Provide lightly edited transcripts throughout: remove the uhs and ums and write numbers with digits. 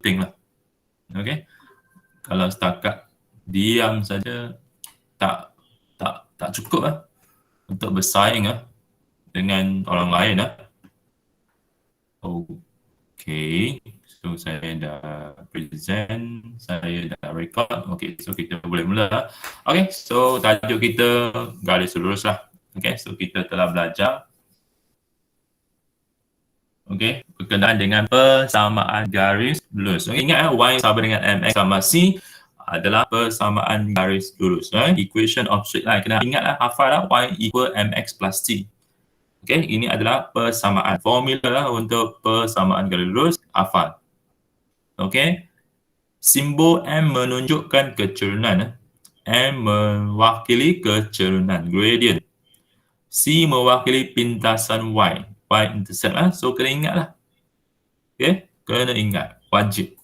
penting lah. Okey. Kalau setakat diam saja tak cukup lah untuk bersaing lah dengan orang lain lah. Okey. So saya dah present, saya dah record. Okey, so kita boleh mula lah. Okey, so tajuk kita garis lurus lah. Okey, so kita telah belajar berkenaan dengan persamaan garis lurus. Ingat Y sama dengan MX sama C adalah persamaan garis lurus. Equation of straight line. Kena ingatlah, hafal lah, Y equal MX plus C. Ini adalah persamaan. Formula untuk persamaan garis lurus, hafal. Simbol M menunjukkan kecurunan. M mewakili kecurunan, gradient. C mewakili pintasan Y. Y-intercept lah. So, kena ingat lah. Kena ingat. Wajib.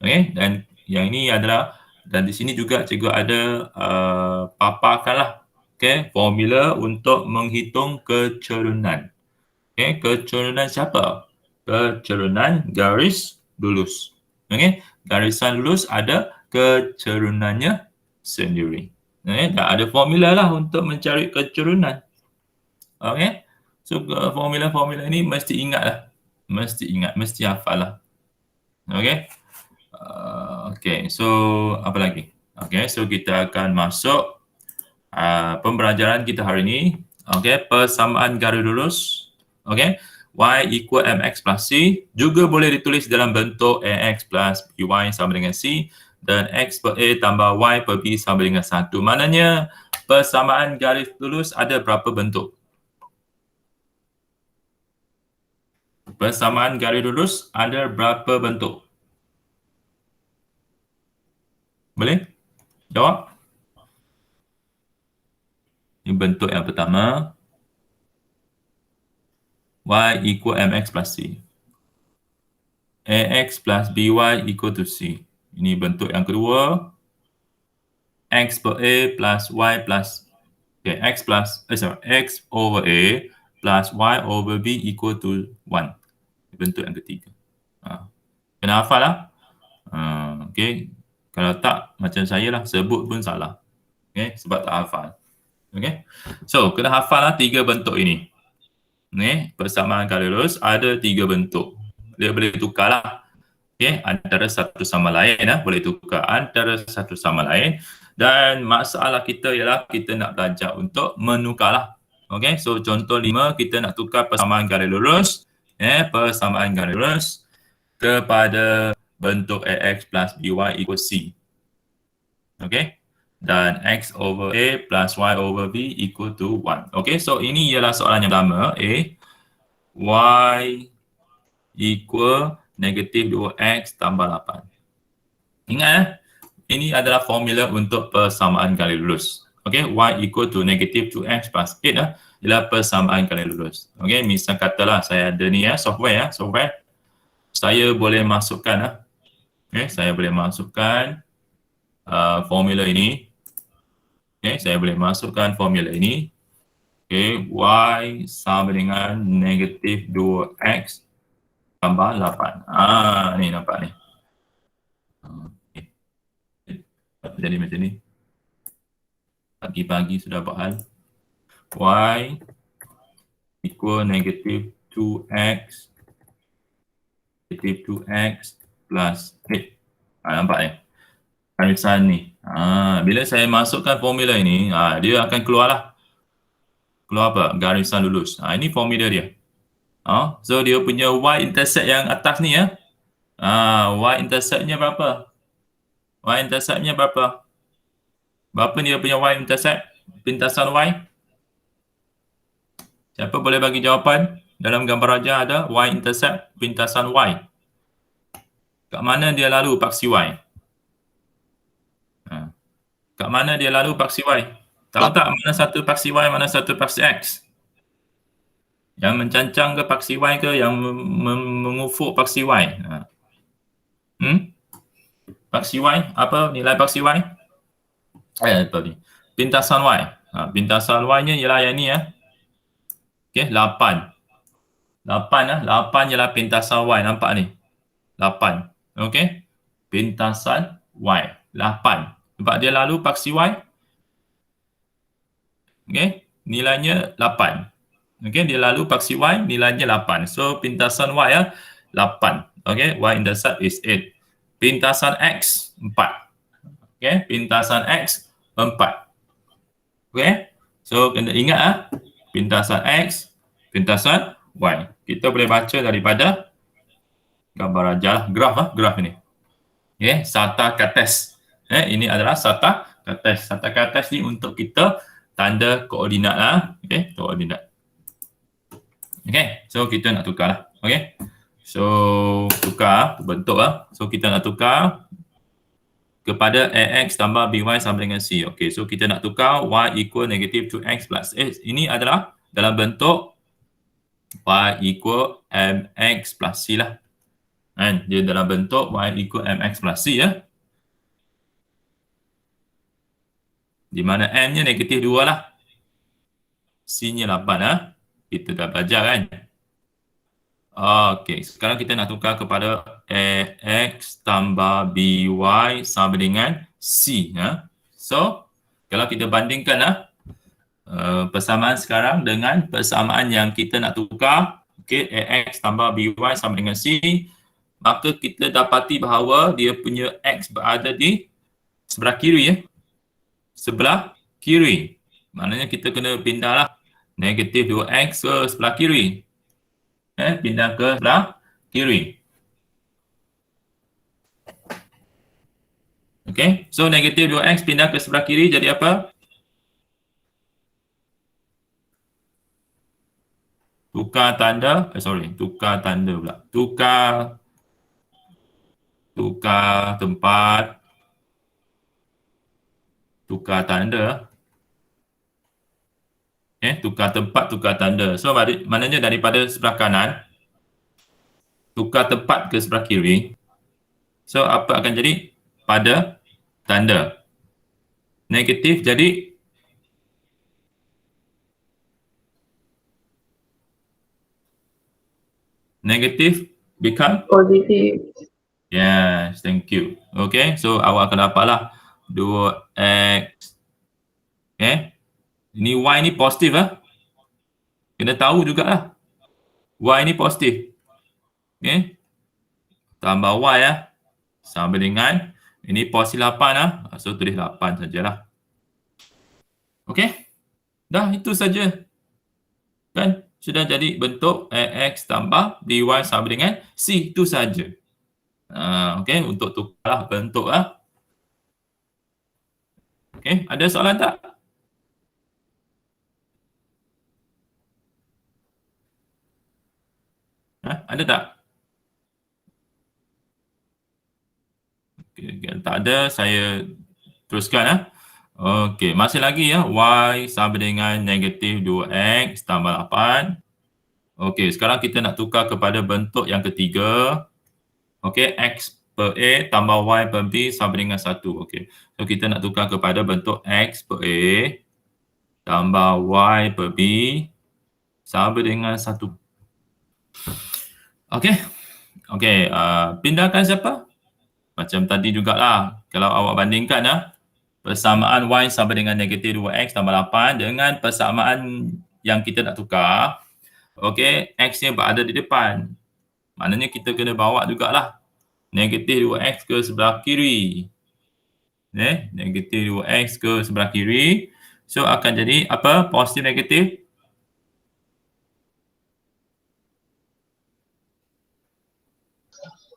Dan yang ini adalah, dan di sini juga cikgu ada paparkan lah. Formula untuk menghitung kecurunan. Kecurunan siapa? Kecurunan garis lurus. Garisan lurus ada kecurunannya sendiri. Dan ada formula lah untuk mencari kecurunan. So formula-formula ini mesti ingat lah. Mesti hafal lah. So apa lagi? So kita akan masuk pembelajaran kita hari ini. Persamaan garis lurus. Y equal MX plus C juga boleh ditulis dalam bentuk AX plus BY sama dengan C dan X per A tambah Y per B sama dengan 1. Maknanya persamaan garis lurus ada berapa bentuk? Persamaan garis lurus ada berapa bentuk? Boleh? Jawab. Ini bentuk yang pertama. Y equal MX plus C. AX plus BY equal to C. Ini bentuk yang kedua. X per A plus Y plus X over A plus Y over B equal to 1. Bentuk yang ketiga. Kena hafal lah. Kalau tak, macam saya lah, sebut pun salah. Sebab tak hafal. So, kena hafal lah 3 bentuk ini. Persamaan garis lurus ada 3 bentuk. Dia boleh tukar lah. Antara satu sama lain lah. Boleh tukar antara satu sama lain. Dan masalah kita ialah kita nak belajar untuk menukar lah. So contoh 5, kita nak tukar persamaan garis lurus. Persamaan garis lurus kepada bentuk AX plus BY equal C. Dan X over A plus Y over B equal to 1. So ini ialah soalan yang pertama. Y equal negatif 2X tambah 8. Ingat ini adalah formula untuk persamaan garis lurus. Y equal to negatif 2X plus 8 ialah persamaan garis lurus. Misal katalah saya ada ni software. Saya boleh masukkan saya boleh masukkan formula ini. Saya boleh masukkan formula ini. Y sama dengan negatif 2X tambah 8. Ni nampak ni. Jadi macam ni. Pagi-pagi sudah buat hal. Y equal negatif 2X plus 8. Nampak ni? Garisan ni. Bila saya masukkan formula ini, dia akan keluar lah. Keluar apa? Garisan lurus. Ini formula dia. So dia punya Y-intercept yang atas ni Y-interceptnya berapa? Y-interceptnya berapa? Berapa dia punya Y-intercept? Pintasan Y? Siapa boleh bagi jawapan? Dalam gambar raja ada Y-intercept pintasan Y. Kat mana dia lalu paksi Y? Kat mana dia lalu paksi Y? Tahu tak mana satu paksi Y, mana satu paksi X? Yang mencancang ke paksi Y ke yang mengufuk paksi Y? Paksi Y, apa nilai paksi Y? Pintasan Y. Pintasan Y-nya ialah yang ni 8. 8 ialah pintasan Y, nampak ni. 8. Okey. Pintasan Y. 8. Sebab dia lalu paksi Y. Okey. Nilainya 8. Okey. Dia lalu paksi Y. Nilainya 8. So, pintasan Y 8. Okey. Y intercept is 8. Pintasan X 4. Okey. Pintasan X 4. Okey. So, kena ingat pintasan X, pintasan Y. Kita boleh baca daripada gambar aja graf graf ini. Okey, Sata Kates. Ini adalah Sata Kates. Sata Kates ni untuk kita tanda koordinat okey, koordinat. Okey, so kita nak tukar lah. Okey. So, tukar bentuk So, kita nak tukar kepada AX tambah BY sama dengan C. Okey, so kita nak tukar Y equal negative 2X plus X. Ini adalah dalam bentuk Y equal MX plus C lah. Kan? Dia dalam bentuk Y equal MX plus C Di mana M-nya negatif 2 lah. C-nya 8 Kita dah belajar kan? Okey, sekarang kita nak tukar kepada AX tambah BY sama dengan C. So, kalau kita bandingkan persamaan sekarang dengan persamaan yang kita nak tukar, okey, AX tambah BY sama dengan C, maka kita dapati bahawa dia punya X berada di sebelah kiri sebelah kiri. Maknanya kita kena pindahlah negatif 2X ke sebelah kiri. Pindah ke sebelah kiri. Okey, so negatif 2X pindah ke sebelah kiri jadi apa? Tukar tanda, tukar tanda pula. Tukar tempat. Tukar tanda. Tukar tempat, tukar tanda. So, maknanya daripada sebelah kanan, tukar tempat ke sebelah kiri. So, apa akan jadi? Pada tanda. Negatif jadi negatif become positive. Yes, thank you. Okay, so awak akan dapatlah 2X. Ini Y ni positif Kena tahu jugalah. Y ni positif. Okay. Tambah Y sama dengan ini positif 8 So, tulis 8 sajalah. Okay. Dah, itu saja. Kan? Sudah jadi bentuk AX tambah BY sama dengan C. Itu saja. Okay. Untuk tukarlah bentuk Okay. Ada soalan tak? Ada tak? Okay, tak ada, saya teruskan Okey, masih lagi Y sama dengan negatif 2X tambah 8. Okey, sekarang kita nak tukar kepada bentuk yang ketiga. Okey, X per A tambah Y per B sama dengan 1. Okey, so kita nak tukar kepada bentuk X per A tambah Y per B sama dengan 1. Okey, pindahkan siapa? Macam tadi jugalah. Kalau awak bandingkan persamaan Y sama dengan negatif 2X tambah 8 dengan persamaan yang kita nak tukar. Okey, X-nya berada di depan. Maknanya kita kena bawa jugalah negatif 2X ke sebelah kiri. Negatif 2X ke sebelah kiri. So, akan jadi apa? Positif negatif?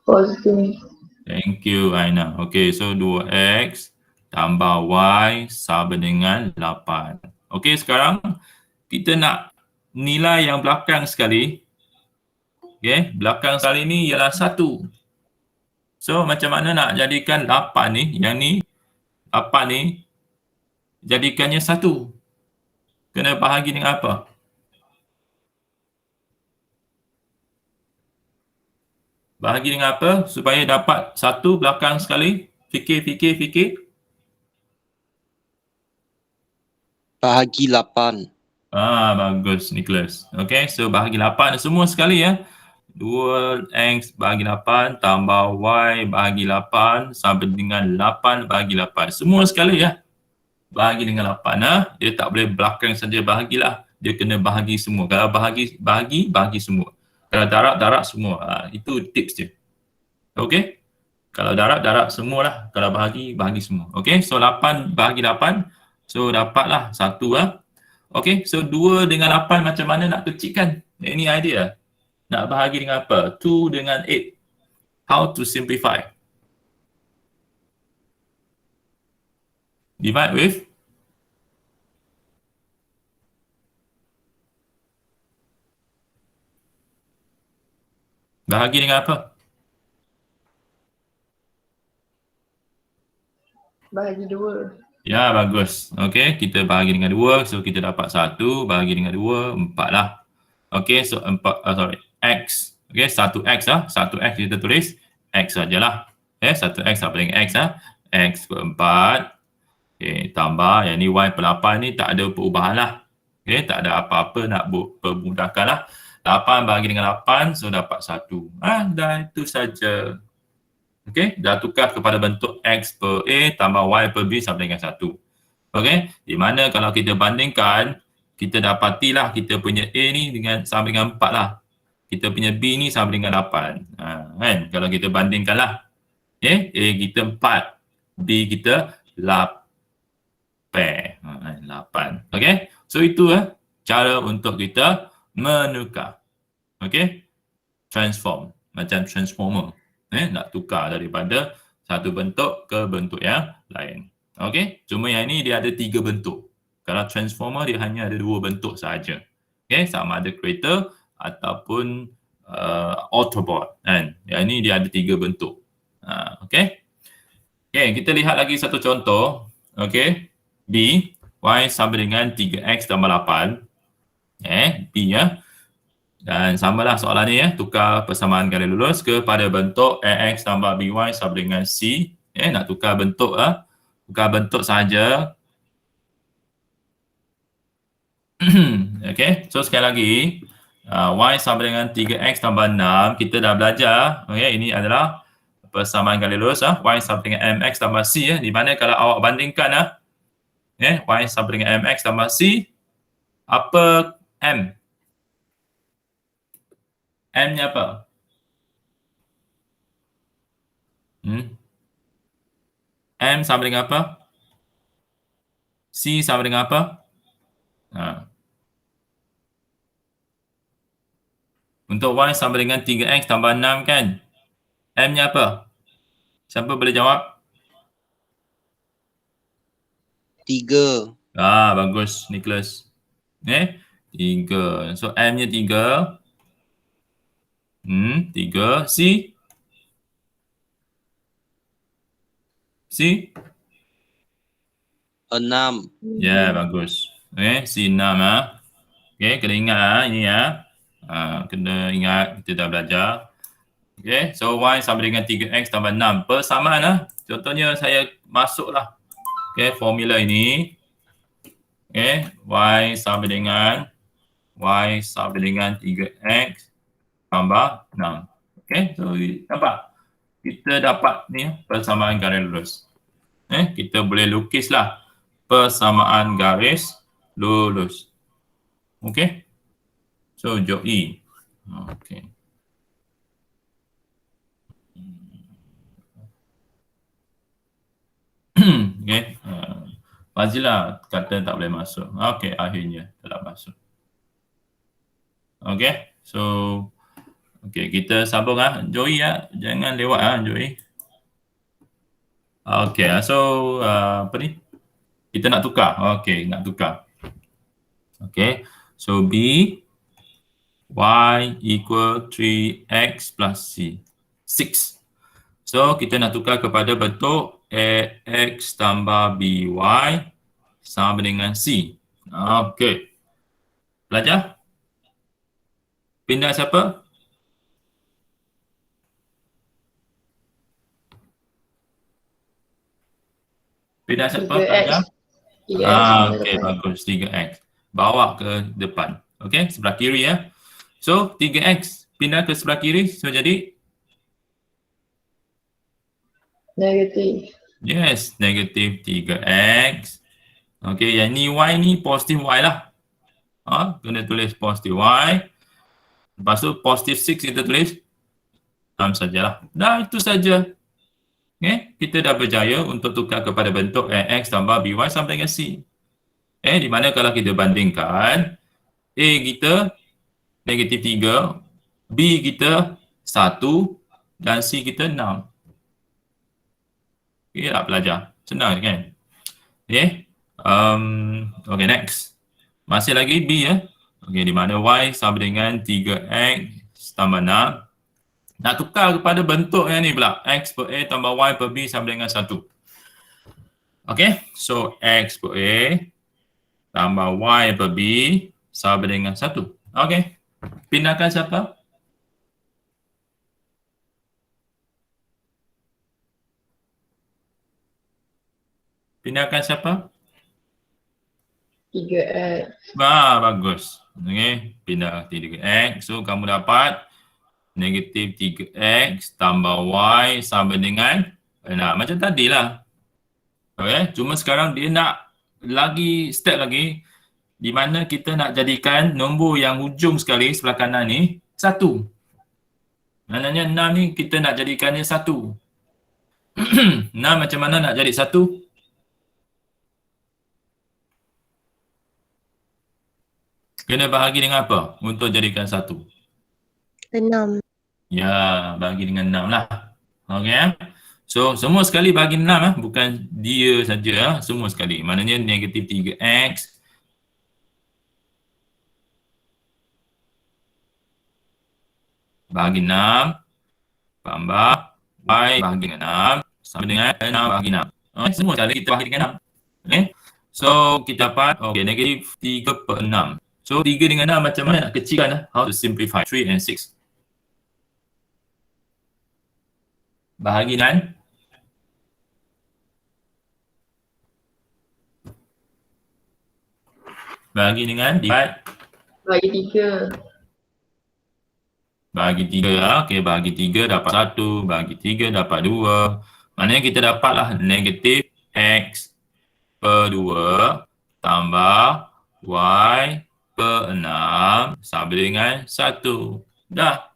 Positif. Thank you, Aina. Okey, so 2X tambah Y sama dengan 8. Okey, sekarang kita nak nilai yang belakang sekali. Okey, belakang sekali ni ialah 1. So, macam mana nak jadikan 8 ni, yang ni, 8 ni, jadikannya 1? Kena bahagi dengan apa? Bahagi dengan apa supaya dapat 1 belakang sekali? Fikir. Bahagi 8. Bagus, Nicholas. Okay, so bahagi 8 semua sekali 2x bahagi 8 tambah y bahagi 8 sama dengan 8 bahagi 8. Semua sekali ya. Bahagi dengan 8 dia tak boleh belakang saja bahagilah. Dia kena bahagi semua. Kalau bahagi semua. Kalau darab semua. Itu tips dia. Okey. Kalau darab semualah. Kalau bahagi semua. Okey. So 8 bahagi 8. So dapatlah 1 Okey. So 2 dengan 8 macam mana nak kecilkan? Ini idea. Nak bahagi dengan apa? 2 dengan 8. How to simplify? Divide with bahagi dengan apa? Bahagi 2. Ya, bagus. Okey, kita bahagi dengan 2. So, kita dapat 1. Bahagi dengan 2, 4 lah. Okey, so 4, X. Okey, 1X 1X kita tulis X sajalah. Okey, 1X apa dengan X X per 4. Okey, tambah. Yang ni Y per 8 ni tak ada perubahan lah. Okey, tak ada apa-apa nak permudahkan lah. 8 bahagi dengan 8, so dapat 1. Dah itu saja. Okey, dah tukar kepada bentuk X per A tambah Y per B sama dengan 1. Okey, di mana kalau kita bandingkan, kita dapatilah kita punya A ni sama dengan 4 lah. Kita punya B ni sama dengan 8. Kan? Kalau kita bandingkan lah. Okay? A kita 4, B kita 8. 8. Okey, so itu cara untuk kita menukar. Okey, transform. Macam transformer. Nak tukar daripada satu bentuk ke bentuk yang lain. Okey, cuma yang ini dia ada 3 bentuk. Kalau transformer dia hanya ada 2 bentuk sahaja. Okey, sama ada kereta ataupun Autobot kan. Yang ini dia ada 3 bentuk. Okey. Okey, kita lihat lagi satu contoh. Okey. B, Y sama dengan 3X tambah 8. B Dan samalah soalan ni tukar persamaan garis lurus kepada bentuk AX tambah BY sama dengan C. Nak tukar bentuk tukar bentuk saja. Okey, so sekali lagi Y sama dengan 3X tambah 6. Kita dah belajar. Okey, ini adalah persamaan garis lurus Y sama dengan MX tambah C di mana kalau awak bandingkan Y sama dengan MX tambah C, apa M? M-nya apa? M sama dengan apa? C sama dengan apa? Untuk Y sama dengan 3X tambah 6 kan? M-nya apa? Siapa boleh jawab? 3. Bagus, Nicholas. 3. So, M-nya 3. 3. C? C? 6. Ya, bagus. C 6 Okey, kena ingat ini kena ingat kita dah belajar. Okey, so Y sama dengan 3X tambah 6. Persamaan contohnya saya masuklah formula ini. Okey, Y sama dengan 3X tambah 6. Okey, so nampak? Kita dapat ni persamaan garis lurus. Kita boleh lukislah persamaan garis lurus. Okey. So jawab E. Okey. Okey. Fazila kata tak boleh masuk. Okey, akhirnya telah masuk. Okey. So okey, kita sambung Joey jangan lewat Joey. Okey, so apa ni? Kita nak tukar. Okey, nak tukar. Okey. So B Y equal 3X plus C. 6. So kita nak tukar kepada bentuk AX tambah BY sama dengan C. Okey. Belajar? Pindah siapa? Pindah siapa? 3X. Okey, bagus. 3X. Bawa ke depan. Okey, sebelah kiri So 3X pindah ke sebelah kiri, so jadi Negatif. yes, negatif 3x. Okey, yang ni y ni positif y lah. Kena tulis positif y. Lepas tu positif 6 kita tulis 6 sajalah. Dah, itu saja. Okay, kita dah berjaya untuk tukar kepada bentuk ax tambah by sama dengan c. Di mana kalau kita bandingkan, a kita negatif 3, b kita 1 dan c kita 6. Okay tak pelajar? Senang kan? Okay. Okay, next. Masih lagi b ya. Okay, di mana y sama dengan 3x tambah 6. Nak tukar kepada bentuk yang ni pula. X per A tambah Y per B sama dengan 1. Okay. So, X per A tambah Y per B sama dengan 1. Okay. Pindahkan siapa? Pindahkan siapa? 3x. Bagus. Okay. Pindah 3x. So, kamu dapat negatif 3x tambah Y sama dengan 6. Macam tadilah. Okay. Cuma sekarang dia nak lagi step lagi di mana kita nak jadikan nombor yang hujung sekali sebelah kanan ni 1. Maknanya 6 ni kita nak jadikannya 1. 6 macam mana nak jadi 1? Kena bahagi dengan apa untuk jadikan 1? 6. Ya, bahagi dengan 6 lah. Okay. So, semua sekali bahagi 6 bukan dia saja, semua sekali. Maknanya negatif 3x bahagi 6 tambah y bahagi dengan 6 sama dengan 6 bahagi 6. Okay, semua sekali kita bahagi dengan 6. Okay. So, kita dapat negatif 3 per 6. So, 3 dengan 6 macam mana nak kecilkan? How to simplify 3 and 6? Bahagi dengan divide. Bagi 3. Bahagi 3. Okey, bahagi 3 dapat 1. Bahagi 3 dapat 2. Maknanya kita dapatlah negatif x per 2 tambah y per 6 sama dengan 1. Dah.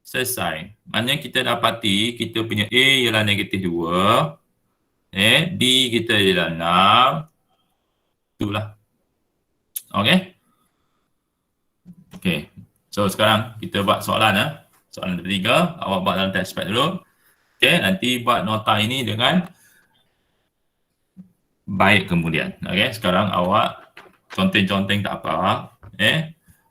Selesai. Maknanya kita dapati kita punya A ialah negatif 2. B kita ialah 6. Itulah. Okey. Okey. So sekarang kita buat soalan Soalan ketiga, awak buat dalam testpad dulu. Okey, nanti buat nota ini dengan baik kemudian. Okey, sekarang awak conteng-conteng tak apa.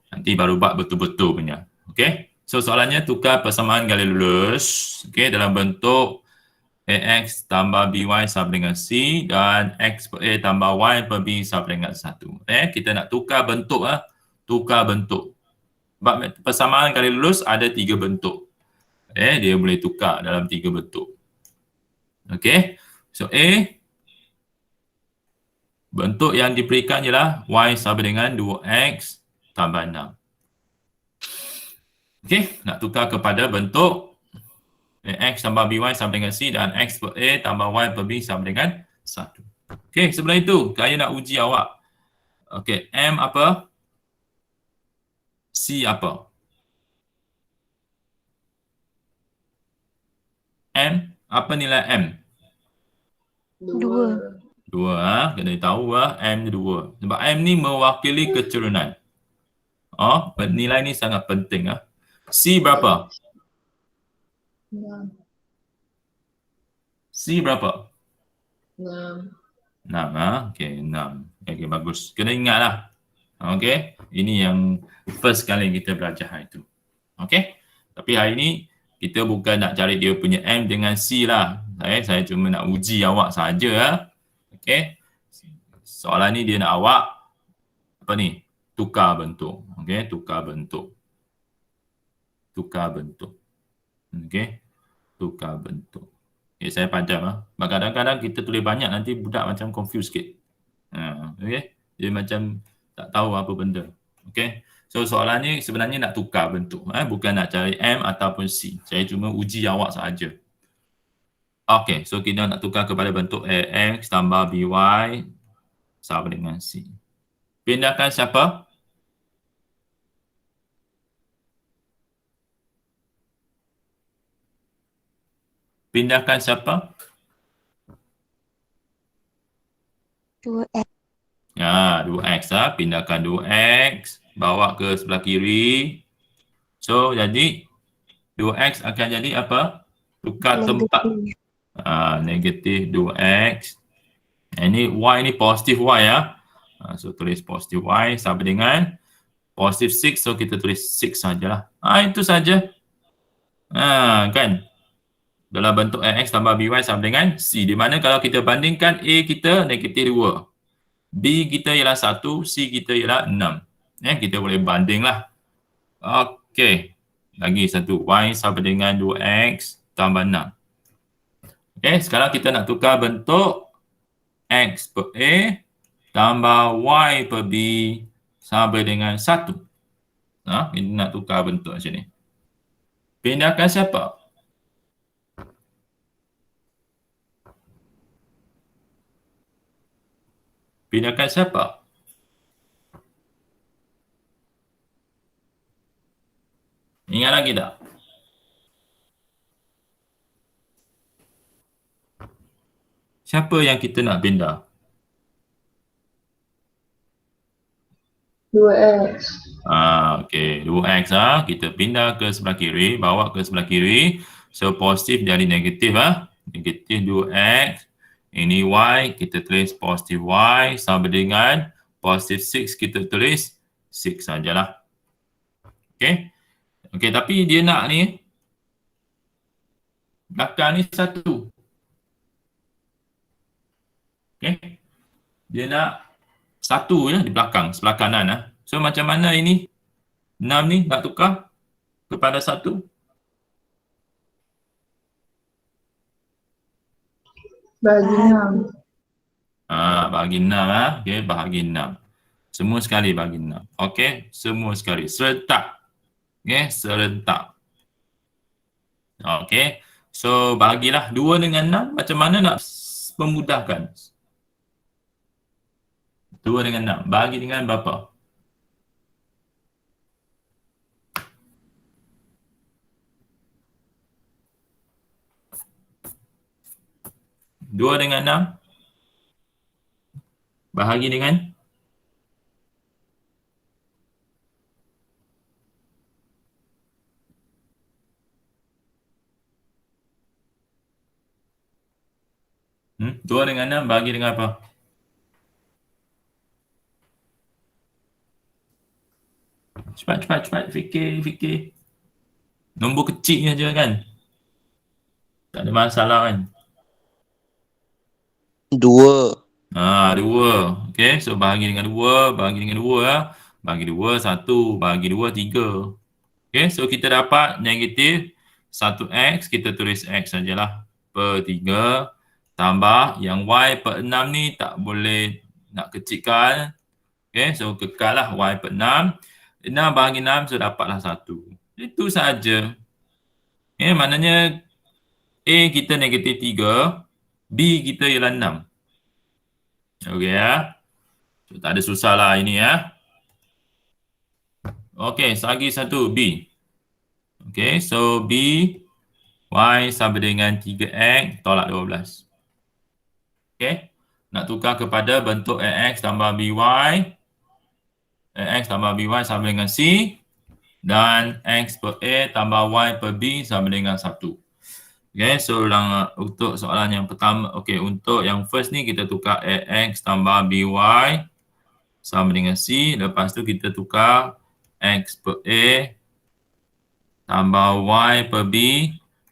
Nanti baru buat betul-betul punya. Okey. So soalannya tukar persamaan gali lurus dalam bentuk AX tambah BY sama dengan C dan X per A tambah Y per B sama dengan 1. Kita nak tukar bentuk tukar bentuk. Sebab persamaan gali lurus ada 3 bentuk. Dia boleh tukar dalam 3 bentuk. Okey. So A bentuk yang diberikan ialah Y sama dengan 2X tambah 6. Okey, nak tukar kepada bentuk X tambah BY sama dengan C dan X per A tambah Y per B sama dengan 1. Okey, sebelum itu, saya nak uji awak. Okey, M apa? C apa? M, apa nilai M? 2. 2, kena tahu M ni 2. Sebab M ni mewakili keturunan. Nilai ni sangat penting C berapa? 6. C berapa? 6. 6 Okey, 6. Okey, bagus. Kena ingatlah. Okey, ini yang first kali kita belajar hari itu. Okey. Tapi hari ini kita bukan nak cari dia punya M dengan C lah. Saya cuma nak uji awak saja. Okey. Soalan ni dia nak awak apa ni? Tukar bentuk. Okey, tukar bentuk. Tukar bentuk. Okey. Tukar bentuk. Okay, saya padam kadang-kadang kita tulis banyak nanti budak macam confused sikit. Okey. Dia macam tak tahu apa benda. Okey. So soalan ni sebenarnya nak tukar bentuk, bukan nak cari M ataupun C. Saya cuma uji awak sahaja. Okey, so kita nak tukar kepada bentuk AX tambah BY sama dengan C. Pindahkan siapa? Pindahkan siapa? 2X. Ya, 2X lah. Pindahkan 2X. Bawa ke sebelah kiri. So, jadi 2X akan jadi apa? Tukar tempat. Negatif 2X. Ini Y ni positif Y ya. So, tulis positif Y sama dengan positif 6. So, kita tulis 6 sajalah. Itu saja. Kan? Dalam bentuk AX tambah BY sama dengan C. Di mana kalau kita bandingkan A kita negatif 2. B kita ialah 1, C kita ialah 6. Kita boleh bandinglah. Okey. Lagi satu. Y sama dengan 2X tambah 6. Okey, sekarang kita nak tukar bentuk X per A tambah Y per B sama dengan 1. Kita nak tukar bentuk macam ni. Pindahkan siapa? Pindahkan siapa? Ingat lagi tak? Siapa yang kita nak pindah? 2X. Okey, 2X kita pindah ke sebelah kiri, bawa ke sebelah kiri. So positif jadi negatif Negatif 2X. Ini Y, kita tulis positif Y sama dengan positif 6, kita tulis 6 sajalah. Okey. Okey, tapi dia nak ni belakang ni 1. Okey. Dia nak 1 ya di belakang, sebelah kanan So macam mana ini? 6 ni nak tukar kepada 1? Bagi 6. Bagi 6 Okey, bahagi 6. Semua sekali bagi 6. Okey, semua sekali serentak. Okey, serentak. Okey. So bahagilah 2 dengan 6, macam mana nak memudahkan? 2 dengan 6, bagi dengan berapa? Dua dengan 6 bahagi dengan Dua dengan 6 bahagi dengan apa? Cepat. Fikir. Nombor kecil je kan? Tak ada masalah kan? 2. 2. Okey, so bahagi dengan 2, bahagi dengan 2 Bagi 2, 1, bahagi 2, 3. Okey, so kita dapat negatif 1X, kita tulis X sajalah, per 3, tambah yang Y per 6 ni tak boleh nak kecilkan. Okey, so kekal lah Y per 6. 6 bahagi 6, so dapatlah 1. Itu saja. Okey, maknanya A kita negatif 3, B kita ialah 6. Okey So, tak ada susah lah ini Okey, lagi satu B. Okey, so B Y sama dengan 3X tolak 12. Okey, nak tukar kepada bentuk AX tambah BY. AX tambah BY sama dengan C. Dan X per A tambah Y per B sama dengan 1. Okay, so untuk soalan yang pertama, untuk yang first ni kita tukar AX tambah BY sama dengan C. Lepas tu kita tukar X per A tambah Y per B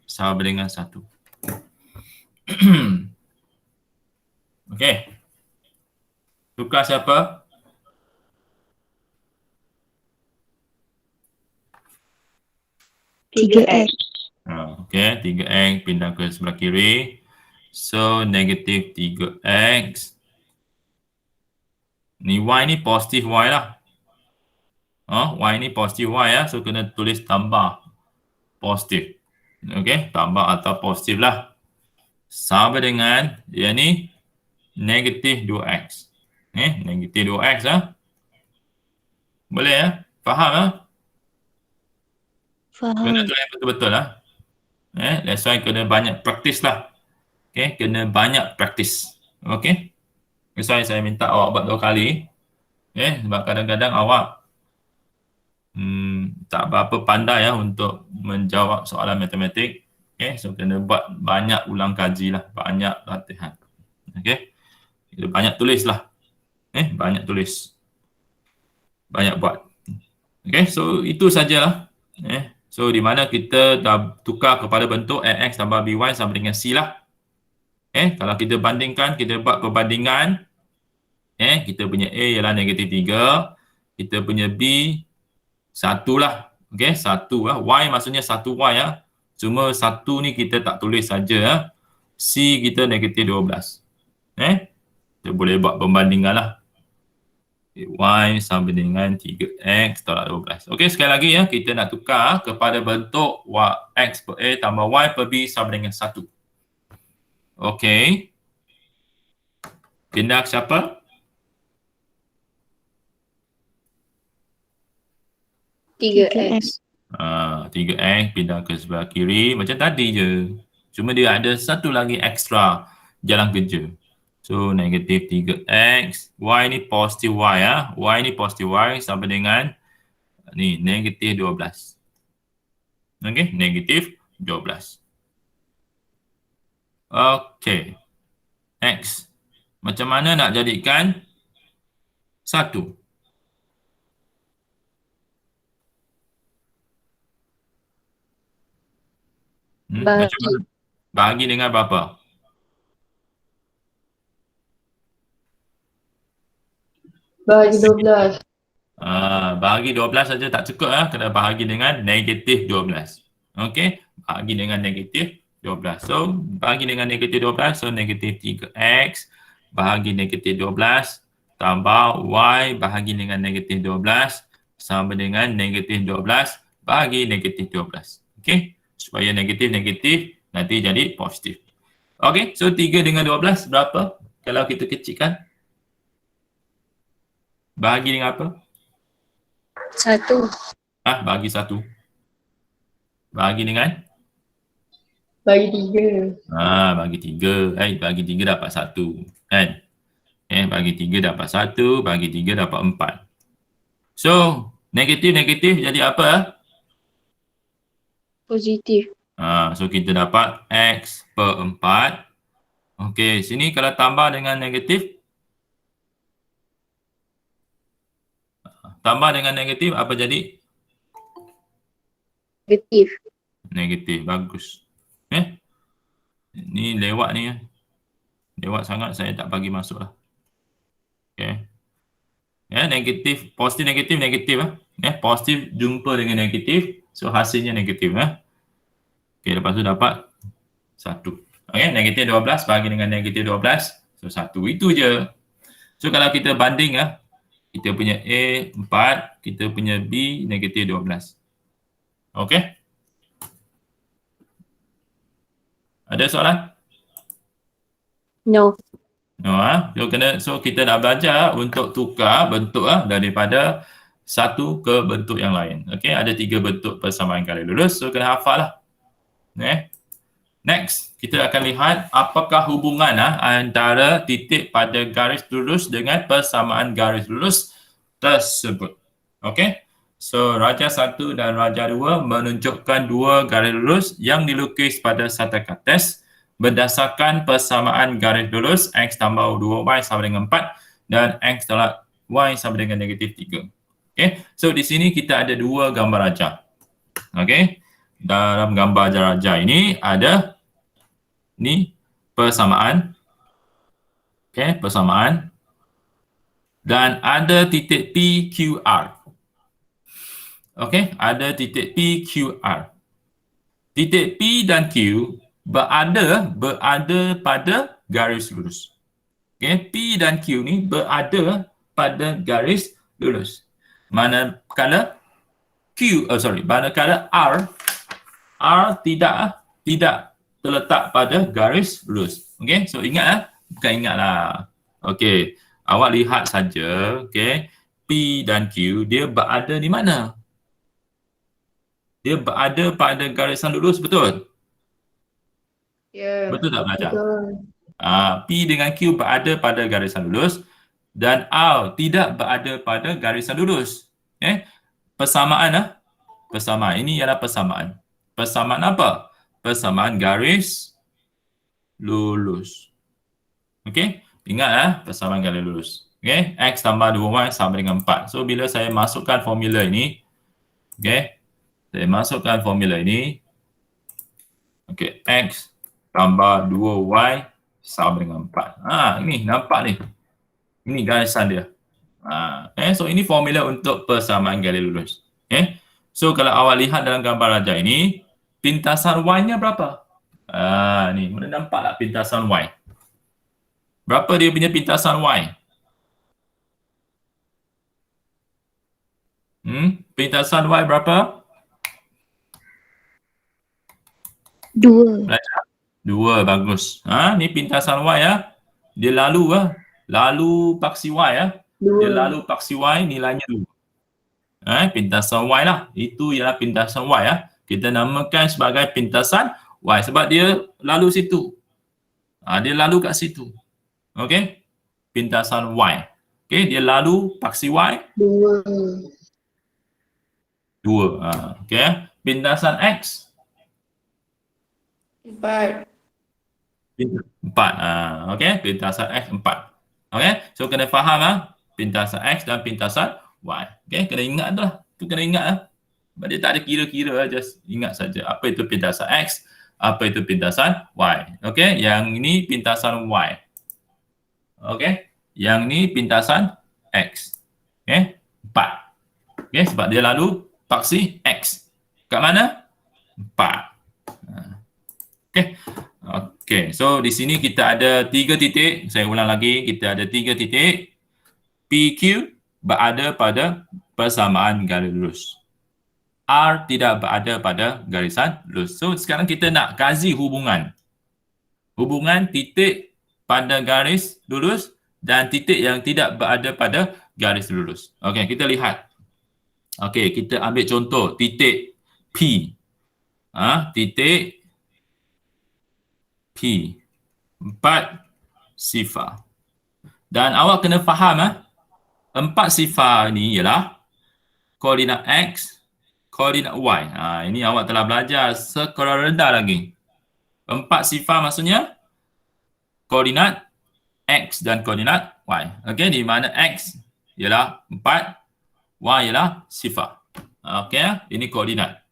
sama dengan 1. Okey. Tukar siapa? Tiga X. Okey, 3X pindah ke sebelah kiri. So, negatif 3X. Ni Y ni positif Y lah. Y ni positif Y ya. So kena tulis tambah positif. Okey, tambah atau positif lah. Sama dengan yang ni negatif 2x. Negatif 2x lah. Boleh ya? Faham ya? Kena Faham. tulis betul-betul lah. That's why kena banyak praktis lah. Okay, kena banyak praktis. Okay. That's why saya minta awak buat 2 kali. Sebab kadang-kadang awak tak berapa pandai ya untuk menjawab soalan matematik. Okay, so kena buat banyak ulang kaji lah. Banyak latihan. Okay. Banyak tulis lah. Banyak tulis. Banyak buat. Okay, so itu sajalah. So di mana kita dah tukar kepada bentuk ax tambah by sama dengan c lah. Kalau kita bandingkan, kita buat perbandingan. Kita punya A ialah negatif 3. Kita punya B 1 lah. Okay, 1 lah. Y maksudnya 1Y ya. Cuma 1 ni kita tak tulis saja ya. C kita negatif 12. Kita boleh buat perbandingan lah. Y sama dengan 3X tolak 12. Okey, sekali lagi ya. Kita nak tukar kepada bentuk X per A tambah Y per B sama dengan 1. Okey. Pindah ke siapa? 3x. 3X pindah ke sebelah kiri. Macam tadi je. Cuma dia ada satu lagi ekstra jalan kerja. So, negatif 3X. Y ni positif Y ya. Y ni positif Y sama dengan ni, negatif 12. Okey, negatif 12. Okey. X. Macam mana nak jadikan 1? Macam mana? Bahagi dengan berapa? Bahagi 12. Bahagi 12 saja tak cukup ya. Kena bahagi dengan negatif 12. Okey, bahagi dengan negatif 12. So, bahagi dengan negatif 12. So, negatif 3X bahagi negatif 12 tambah Y bahagi dengan negatif 12 sama dengan negatif 12 bahagi negatif 12. Okey, supaya negatif-negatif nanti jadi positif. Okey, so 3 dengan 12 berapa? Kalau kita kecilkan. Bahagi dengan apa? 1. Bahagi 1. Bahagi dengan? Bagi 3. Bagi 3. Bagi 3 dapat 1. Kan? Bagi 3 dapat 1. Bagi 3 dapat 4. So, negatif-negatif jadi apa? Positif. So, kita dapat X per 4. Okey, sini kalau tambah dengan negatif. Tambah dengan negatif apa jadi? Negatif. Negatif, bagus. Ni lewat ni ya. Lewat sangat saya tak bagi masuk lah. Okay. Negatif, positif, negatif, negatif lah. Positif jumpa dengan negatif. So hasilnya negatif lah. Okay, lepas tu dapat 1. Okay, negatif 12 bagi dengan negatif 12. So 1. Itu je. So kalau kita banding lah. Kita punya A 4, kita punya B negatif 12. Okay. Ada soalan? No. So kita nak belajar untuk tukar bentuk daripada satu ke bentuk yang lain. Okey, ada 3 bentuk persamaan garis lurus. So kena hafal lah. Next, kita akan lihat apakah hubungan antara titik pada garis lurus dengan persamaan garis lurus tersebut. Okey. So Raja 1 dan Raja 2 menunjukkan 2 garis lurus yang dilukis pada satu kertas berdasarkan persamaan garis lurus X tambah 2Y sama dengan 4 dan X tolak Y sama dengan negatif 3. Okay. So di sini kita ada 2 gambar raja. Okay. Dalam gambar raja ini ada ni persamaan. Okay. Persamaan. Dan ada titik P, Q, R. Okay. Ada titik P, Q, R. Titik P dan Q berada pada garis lurus. Okay, P dan Q ni berada pada garis lurus. manakala manakala R tidak terletak pada garis lurus. Okey, so ingat bukan ingatlah. Okey, awak lihat saja, okey, P dan Q dia berada di mana? Dia berada pada garisan lurus, betul? Ya. Betul tak belajar? Betul. P dengan Q berada pada garisan lurus dan R tidak berada pada garisan lurus. Persamaan persamaan. Ini ialah persamaan. Persamaan apa? Persamaan garis lurus. Okey? Ingat persamaan garis lurus. Okey? X tambah 2Y sama dengan 4. So bila saya masukkan formula ini, okey? Saya masukkan formula ini. Okey, X tambah 2Y sama dengan 4. Ini nampak ni. Ini garisan dia. So ini formula untuk persamaan garis lurus. So kalau awak lihat dalam gambar raja ini, pintasan Y-nya berapa? Ni, boleh nampak tak pintasan Y? Berapa dia punya pintasan Y? Pintasan Y berapa? 2. Belajar. 2, bagus. Ni pintasan Y ya. Dia lalu paksi Y ya. Dia lalu paksi Y, nilainya 2. Pintasan Y lah. Itu ialah pintasan Y ya. Kita namakan sebagai pintasan Y sebab dia lalu situ. Dia lalu kat situ. Okey? Pintasan Y. Okey, dia lalu paksi Y 2. 2. Okey. Pintasan X 4. 4. Okey, pintasan X 4. Okey, so kena faham pintasan X dan pintasan Y. Okey, kena ingat tu lah. Tu kena ingat Sebab dia tak ada kira-kira, just ingat saja apa itu pintasan X, apa itu pintasan Y. Okey, yang ini pintasan Y. Okey, yang ni pintasan X. Okey, 4. Okey, sebab dia lalu paksi X. Kat mana? 4. Okey, so di sini kita ada 3 titik. Saya ulang lagi, kita ada 3 titik. PQ berada pada persamaan garis lurus. R tidak berada pada garisan lurus. So sekarang kita nak kaji hubungan. Hubungan titik pada garis lurus dan titik yang tidak berada pada garis lurus. Okey, kita lihat. Okey, kita ambil contoh titik P. Titik P. 4 sifar. Dan awak kena faham 4 sifar ni ialah koordinat X, koordinat Y. Ini awak telah belajar sekolah rendah lagi. 4 sifar maksudnya koordinat X dan koordinat Y. Okey, di mana X ialah 4, Y ialah sifar. Okey, ini koordinat.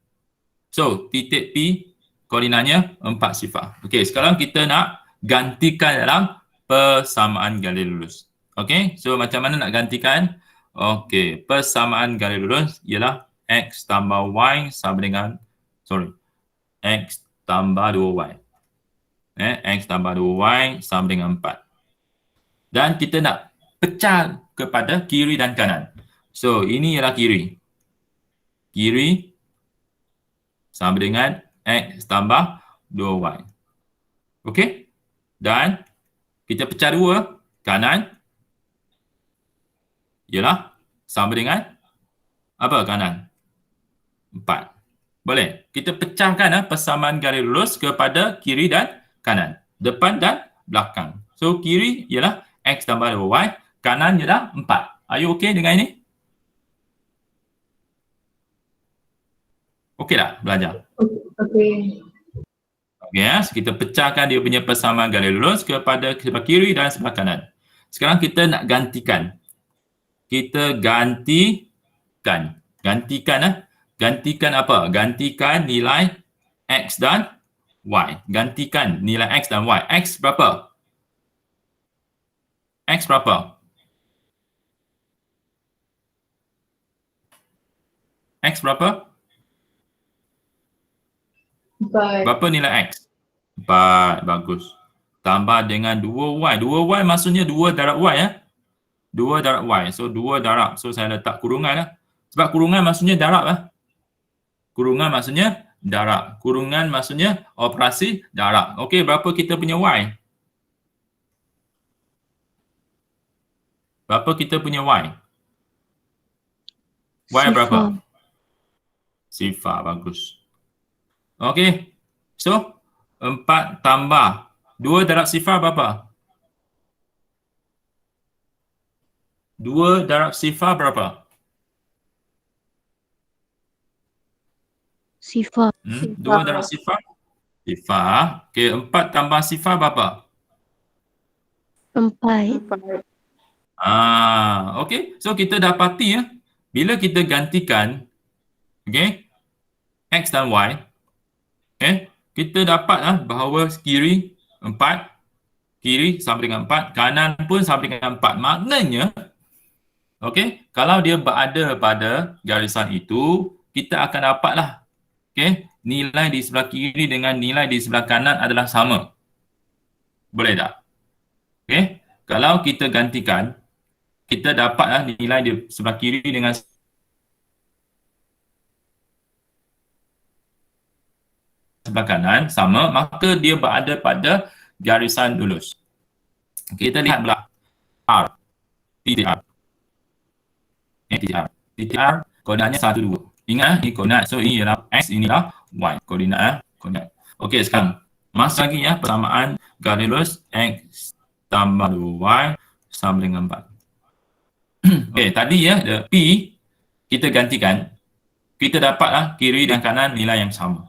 So, titik P koordinatnya 4 sifar. Okey, sekarang kita nak gantikan dalam persamaan garis lurus. Okey, so macam mana nak gantikan? Okey, persamaan garis lurus ialah X tambah Y sama dengan X tambah 2Y. X tambah 2Y sama dengan 4. Dan kita nak pecah kepada kiri dan kanan. So, ini ialah kiri. Kiri sama dengan X tambah 2Y. Okey? Dan kita pecah 2. Kanan ialah sama dengan apa kanan? 4. Boleh? Kita pecahkan persamaan garis lurus kepada kiri dan kanan. Depan dan belakang. So, kiri ialah X tambah 2Y. Kanan ialah 4. Are you okey dengan ini? Okey tak belajar? Okey. Okey, so kita pecahkan dia punya persamaan garis lurus kepada sebelah kiri dan sebelah kanan. Sekarang kita nak gantikan. Kita gantikan. Gantikan apa? Gantikan nilai X dan Y. Gantikan nilai X dan Y. X berapa? X berapa? X berapa? 4. Berapa nilai X? 4. Bagus. Tambah dengan 2Y. 2Y maksudnya 2 darab Y 2 darab Y. So, 2 darab. So, saya letak kurungan Sebab kurungan maksudnya darab lah. Kurungan maksudnya darab. Kurungan maksudnya operasi darab. Okey, berapa kita punya Y? Berapa kita punya Y? Y berapa? Sifar, bagus. Okey. So, 4 tambah 2 darab sifar berapa? 2 darab sifar berapa? Sifar. 2 darab sifar? Sifar. Okey, 4 tambah sifar berapa? 4. Okey. So, kita dapati ya, bila kita gantikan, okey, X dan Y, okey, kita dapat bahawa kiri 4, kiri sama dengan 4, kanan pun sama dengan 4. Maknanya, okey, kalau dia berada pada garisan itu, kita akan dapatlah, okey, nilai di sebelah kiri dengan nilai di sebelah kanan adalah sama. Boleh tak? Okey, kalau kita gantikan, kita dapatlah nilai di sebelah kiri dengan sebelah kanan sama, maka dia berada pada garisan lurus. Kita lihat belah R, TTR. TTR koordinatnya 1, 2. Ingat, ini koordinat. So, ini ialah X, inilah Y. Koordinat. Okey, sekarang. Masuk lagi ya, persamaan garis lurus X tambah 2Y sama dengan 4. Okey, tadi ya, P kita gantikan. Kita dapatlah kiri dan kanan nilai yang sama.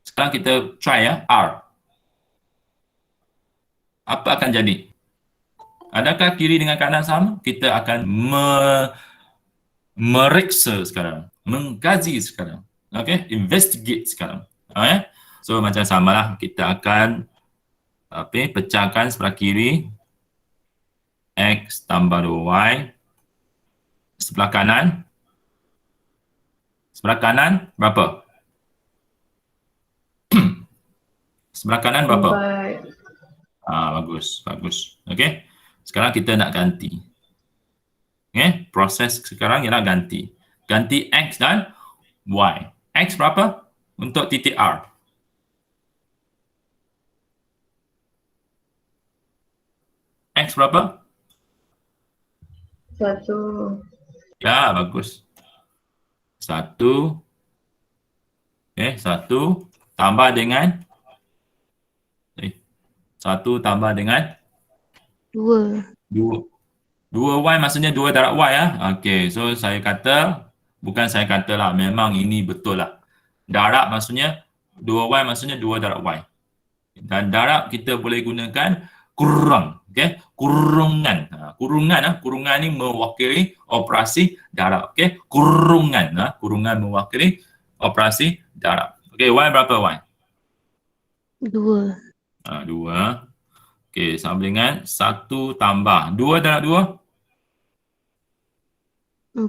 Sekarang kita try ya, R. Apa akan jadi? Adakah kiri dengan kanan sama? Kita akan meriksa sekarang, mengkaji sekarang. Okey, investigate sekarang. So macam samalah, kita akan pecahkan sebelah kiri X tambah 2Y. Sebelah kanan berapa? Sebelah kanan berapa? 4. Bagus. Okey. Sekarang kita nak ganti. Okey, proses sekarang ialah ganti. Ganti X dan Y. X berapa? Untuk titik R. X berapa? 1. Ya, bagus. 1. Okey, 1 tambah dengan 1 tambah dengan 2. 2Y maksudnya 2 darab Y ya. Okey, so bukan saya kata lah, memang ini betul lah. Darab maksudnya 2Y maksudnya 2 darab Y. Dan darab kita boleh gunakan kurung. Okey, kurungan. Kurungan ni mewakili operasi darab. Okey, kurungan mewakili operasi darab. Okey, Y berapa Y? 2. 2. Okey, sama dengan 1 tambah 2 darab 2?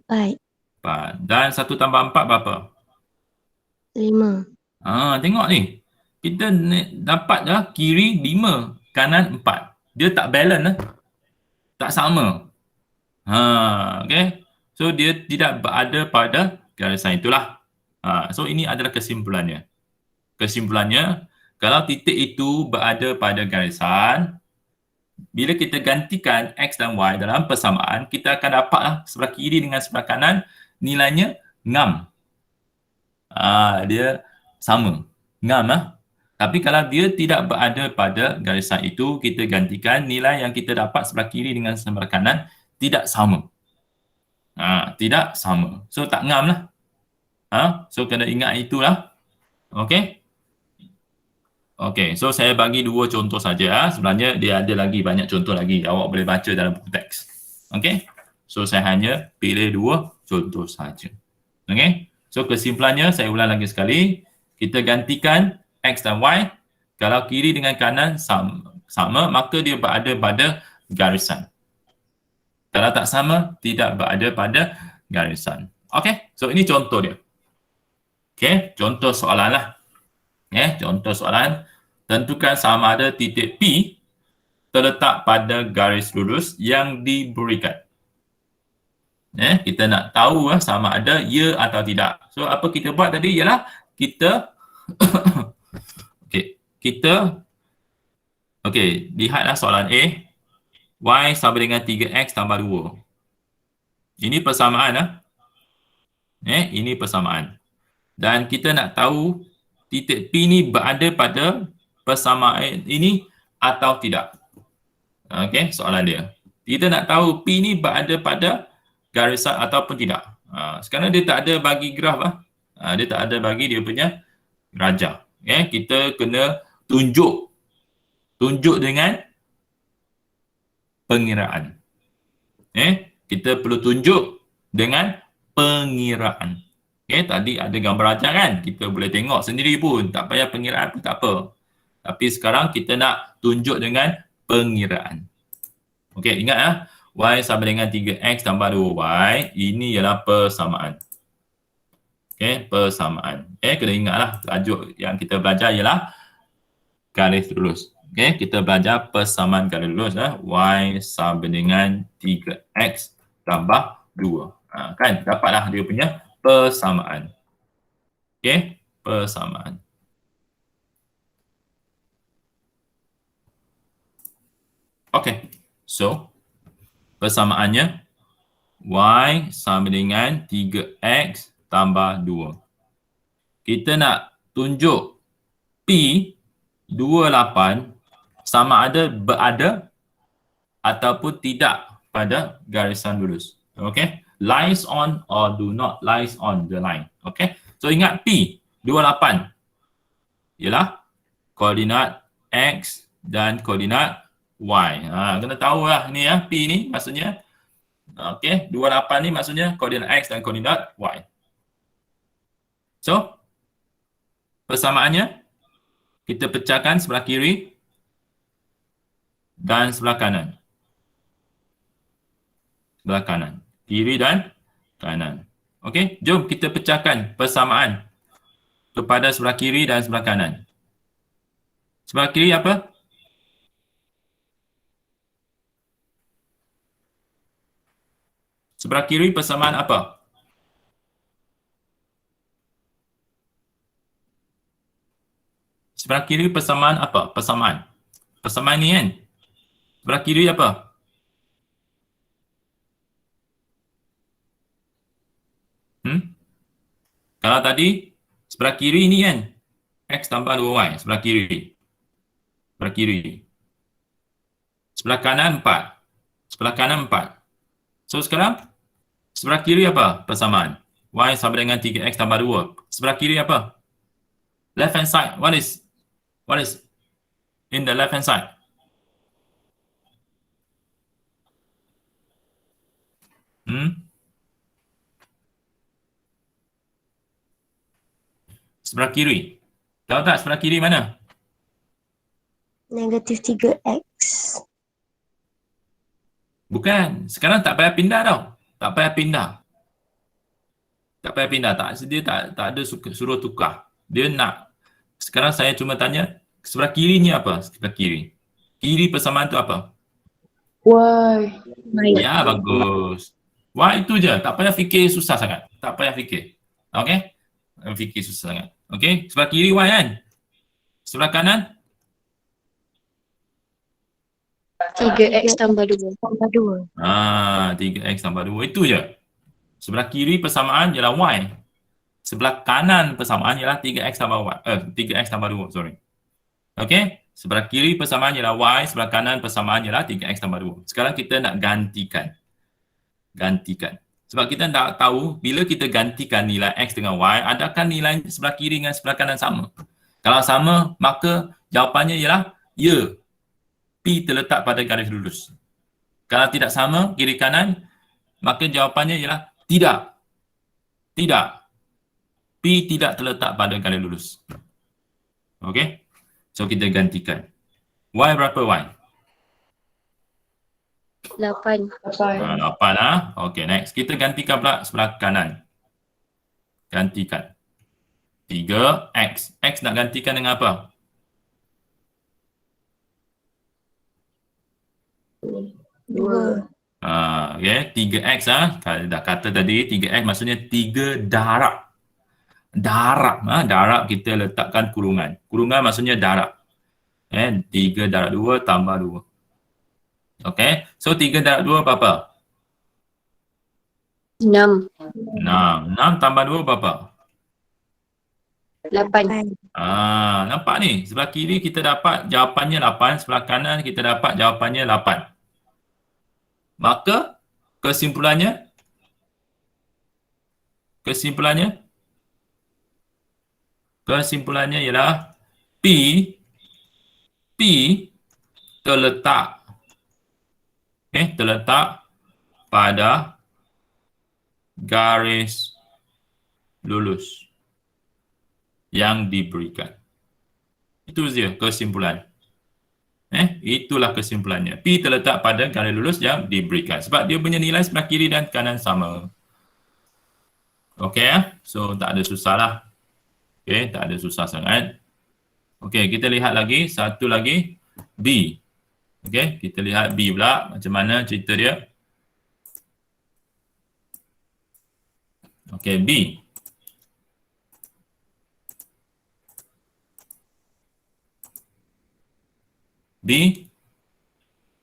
4. 4. Dan 1 tambah 4 berapa? 5. Tengok ni. Kita dapat kiri 5, kanan 4. Dia tak balance tak sama. Okey. So dia tidak berada pada garisan itulah. So ini adalah kesimpulannya. Kesimpulannya, kalau titik itu berada pada garisan, bila kita gantikan X dan Y dalam persamaan, kita akan dapatlah sebelah kiri dengan sebelah kanan nilainya ngam. Dia sama. Ngam lah. Tapi kalau dia tidak berada pada garisan itu, kita gantikan nilai yang kita dapat sebelah kiri dengan sebelah kanan tidak sama. Tidak sama. So tak ngam lah. So kena ingat itulah. Okey. Okey, so saya bagi 2 contoh saja. Sebenarnya dia ada lagi banyak contoh lagi. Awak boleh baca dalam buku teks. Okey. So saya hanya pilih 2 contoh saja. Okey. So kesimpulannya saya ulang lagi sekali. Kita gantikan X dan Y. Kalau kiri dengan kanan sama, maka dia berada pada garisan. Kalau tak sama, tidak berada pada garisan. Okey. So ini contoh dia. Okey, contoh soalan lah. Contoh soalan, tentukan sama ada titik P terletak pada garis lurus yang diberikan. Kita nak tahu sama ada ya atau tidak. So apa kita buat tadi ialah kita okey, lihatlah soalan A. Y sama dengan 3x tambah 2. Ini persamaan ini persamaan. Dan kita nak tahu titik P ni berada pada persamaan ini atau tidak. Okey, soalan dia. Kita nak tahu P ni berada pada garisan ataupun tidak. Sekarang dia tak ada bagi graf dia tak ada bagi dia punya rajah. Kita kena tunjuk dengan pengiraan. Kita perlu tunjuk dengan pengiraan. Tadi ada gambar rajah kan? Kita boleh tengok sendiri pun. Tak payah pengiraan pun tak apa. Tapi sekarang kita nak tunjuk dengan pengiraan. Ingat Y sama dengan 3X tambah 2Y. Ini ialah persamaan. Persamaan. Kena ingatlah tajuk yang kita belajar ialah garis lurus. Kita belajar persamaan garis lurus. Y sama dengan 3X tambah 2. Kan? Dapatlah dia punya persamaan. Persamaan. So persamaannya Y sama dengan 3X tambah 2. Kita nak tunjuk P 28 sama ada berada ataupun tidak pada garisan lurus. Lies on or do not lies on the line. So ingat P 28 ialah koordinat X dan koordinat Y. Kena tahu ni P ni maksudnya 28 ni maksudnya koordinat X dan koordinat Y. So persamaannya kita pecahkan sebelah kiri dan sebelah kanan. Sebelah kanan. Kiri dan kanan. Jom kita pecahkan persamaan kepada sebelah kiri dan sebelah kanan. Sebelah kiri apa? Sebelah kiri persamaan apa? Sebelah kiri persamaan apa? Persamaan. Persamaan ni kan? Sebelah kiri apa? Kalau tadi sebelah kiri ni kan? X tambah 2Y. Sebelah kiri. Sebelah kiri. Sebelah kanan 4. Sebelah kanan 4. So sekarang sebelah kiri apa persamaan? Y sama dengan 3X tambah 2. Sebelah kiri apa? Left hand side. What is in the left hand side? Sebelah kiri. Tahu tak sebelah kiri mana? Negatif 3x. Bukan. Sekarang tak payah pindah tau. Tak payah pindah. Dia tak ada suruh tukar. Dia nak. Sekarang saya cuma tanya, sebelah kiri ni apa? Sebelah kiri. Kiri persamaan tu apa? Y. Ya, bagus. Y itu je. Tak payah fikir susah sangat. Tak payah fikir. Fikir susah sangat. Sebelah kiri Y kan? Sebelah kanan? 3x tambah 2. 3x tambah 2. Itu je. Sebelah kiri persamaan ialah Y. Sebelah kanan persamaan ialah 3x tambah 2. Sorry. Sebelah kiri persamaan ialah Y. Sebelah kanan persamaan ialah 3x tambah 2. Sekarang kita nak gantikan. Sebab kita tak tahu bila kita gantikan nilai X dengan Y, adakah nilai sebelah kiri dengan sebelah kanan sama? Kalau sama, maka jawapannya ialah ya. P terletak pada garis lurus. Kalau tidak sama, kiri kanan, maka jawapannya ialah tidak. P tidak terletak pada garis lurus. So kita gantikan. Y berapa Y? 8. 8 next. Kita gantikan pula sebelah kanan. Gantikan. 3x. X nak gantikan dengan apa? 2. Okay, 3x dah kata tadi 3x maksudnya 3 darab. Darab kita letakkan kurungan. Kurungan maksudnya darab. 3 darab 2 tambah 2. Okay, so 3 darab 2 berapa? 6. 6 tambah 2 berapa? 8. Nampak ni? Sebelah kiri kita dapat jawapannya 8, sebelah kanan kita dapat jawapannya 8. Maka kesimpulannya ialah P terletak pada garis lulus yang diberikan. Itu saja kesimpulan. Itulah kesimpulannya. P terletak pada garis lulus yang diberikan. Sebab dia punya nilai sebelah kiri dan kanan sama. Okey, so tak ada susah lah. Okey, tak ada susah sangat. Okey, kita lihat lagi. Satu lagi. B. Okey, kita lihat B pula. Macam mana cerita dia. Okey, B.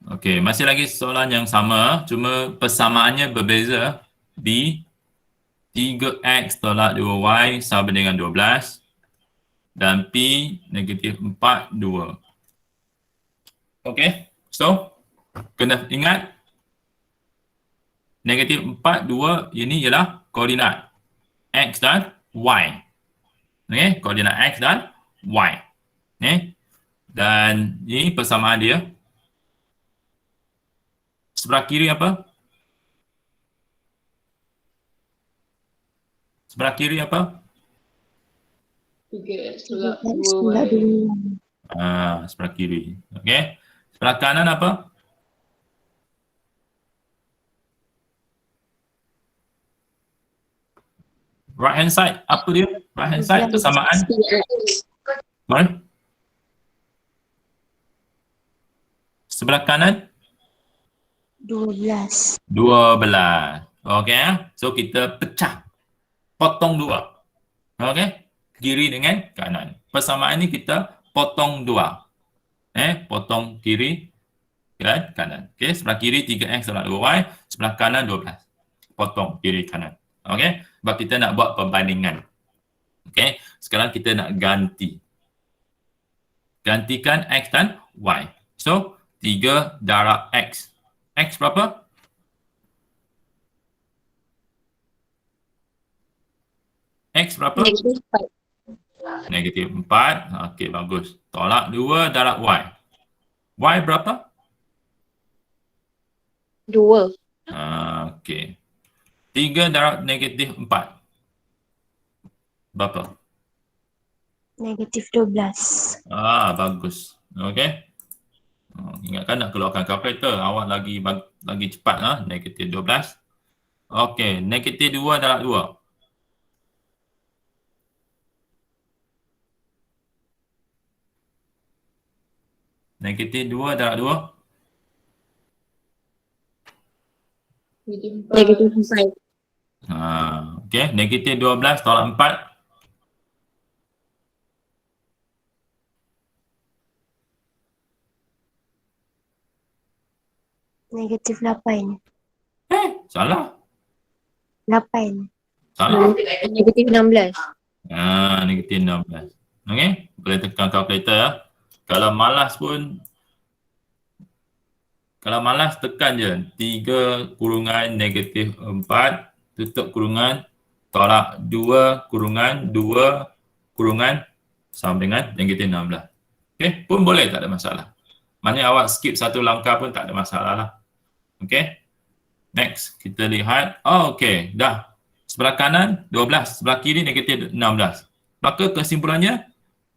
Okey, masih lagi soalan yang sama, cuma persamaannya berbeza. B, 3x tolak 2y sama dengan 12 dan P negatif 4, 2. Okey, so kena ingat negatif 4, 2 ini ialah koordinat x dan y. Okey, koordinat x dan y. Dan ini persamaan dia. Sebelah kiri apa? Sebelah kiri apa? 3x tolak 2y. 2y. Sebelah kiri. Okey. Sebelah kanan apa? Right hand side. Apa dia? Right hand side persamaan. Right? Sebelah kanan? 12. 12. Okey. So kita pecah. Potong 2. Okey. Kiri dengan kanan. Persamaan ni kita potong 2. Potong kiri dan kanan. Okey. Sebelah kiri 3x tolak 2y. Sebelah kanan 12. Potong kiri kanan. Okey. Sebab kita nak buat perbandingan. Okey. Sekarang kita nak ganti. Gantikan x dan y. So 3 darab x. X berapa? X berapa? Negatif 4. Negatif 4. Okey, bagus. Tolak 2 darab y. Y berapa? 2. Okey. 3 darab negatif 4. Berapa? Negatif 12. Bagus. Okey. Ingatkan nak keluarkan kalkulator. Awak lagi cepat. Negatif 12. Okey. Negatif 2 darab 2. Negatif 2 darab 2. Negatif 4. Okey. Negatif 12 tolak 4. Negatif 8. Salah. 8. Salah. Negatif 16. Negatif 16. Okey. Boleh tekan kalkulator. Kalau malas tekan je. 3 kurungan negatif 4. Tutup kurungan. Tolak 2 kurungan 2 kurungan sama dengan negatif 16. Okey. Pun boleh, tak ada masalah. Maknanya awak skip satu langkah pun tak ada masalah lah. Okey. Next, kita lihat. Okey, dah. Sebelah kanan 12, sebelah kiri negatif 16. Maka kesimpulannya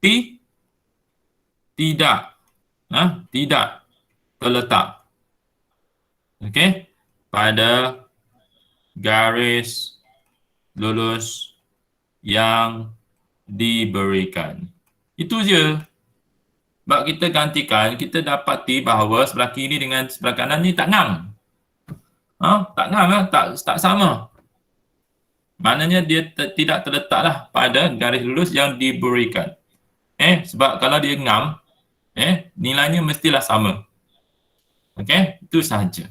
P tidak terletak. Okey, pada garis lulus yang diberikan. Itu je. Sebab kita gantikan, kita dapati bahawa sebelah kiri dengan sebelah kanan ni tak ngam. Tak ngam lah, tak sama. Maknanya dia tidak terletaklah pada garis lurus yang diberikan. Sebab kalau dia ngam, nilainya mestilah sama. Okey, itu sahaja.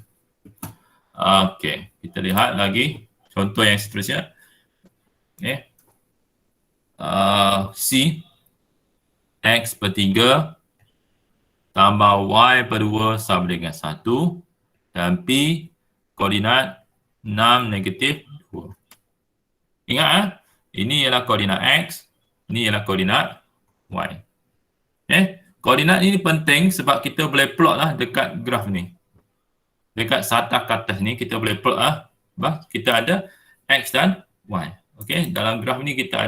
Okey, kita lihat lagi contoh yang seterusnya. Okey. C X per 3 tambah Y per 2 sama dengan 1 dan P koordinat 6 negatif 2. Ingat ini ialah koordinat X, ini ialah koordinat Y. Koordinat ini penting sebab kita boleh plot lah dekat graf ni. Dekat satah ke atas ni kita boleh plot lah. Kita ada X dan Y. Okey, dalam graf ni kita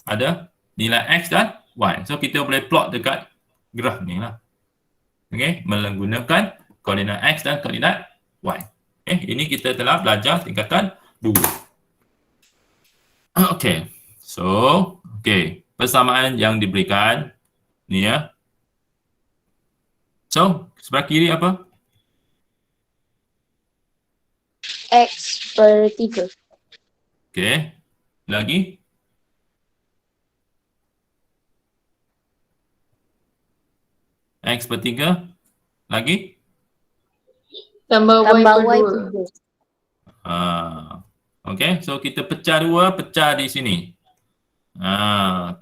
ada nilai X dan Y. So kita boleh plot dekat graf ni lah. Okey, menggunakan koordinat X dan koordinat Y. Ini kita telah belajar tingkatan 2. Okey. So, persamaan yang diberikan ni ya. So, sebelah kiri apa? X per 3. Okey. Lagi? X per 3. Lagi? Tambah Y Tambah per Y 2. per 2. Okey, so kita pecah 2, pecah di sini.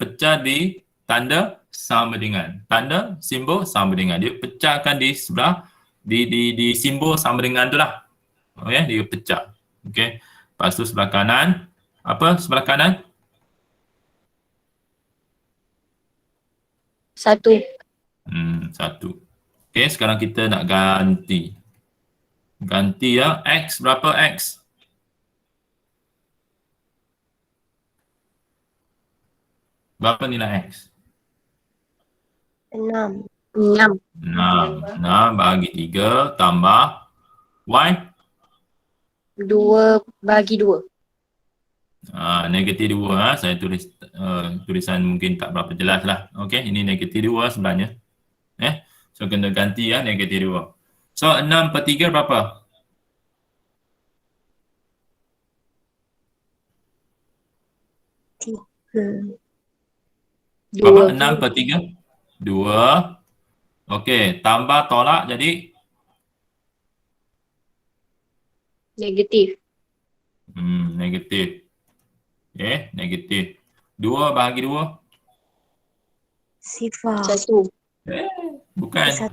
Pecah di tanda sama dengan. Tanda simbol sama dengan. Dia pecahkan di sebelah di simbol sama dengan tu lah. Okey, dia pecah. Okey. Lepas tu sebelah kanan. Apa sebelah kanan? 1. 1. Okey, sekarang kita nak ganti. Ganti ya. X berapa X? Berapa nilai X? 6. 6. 6 bagi 3 tambah Y. 2 bagi 2. Negatif 2. Saya tulis tulisan mungkin tak berapa jelas lah. Okey, ini negatif 2 sebenarnya. So kena ganti ya, negatif 2. So 6 per 3 berapa? Berapa? 6 per 3? 2. Okey, tambah tolak jadi? Negatif. Negatif. Negatif. 2 bahagi 2? Sifar. 1. Bukan. 1.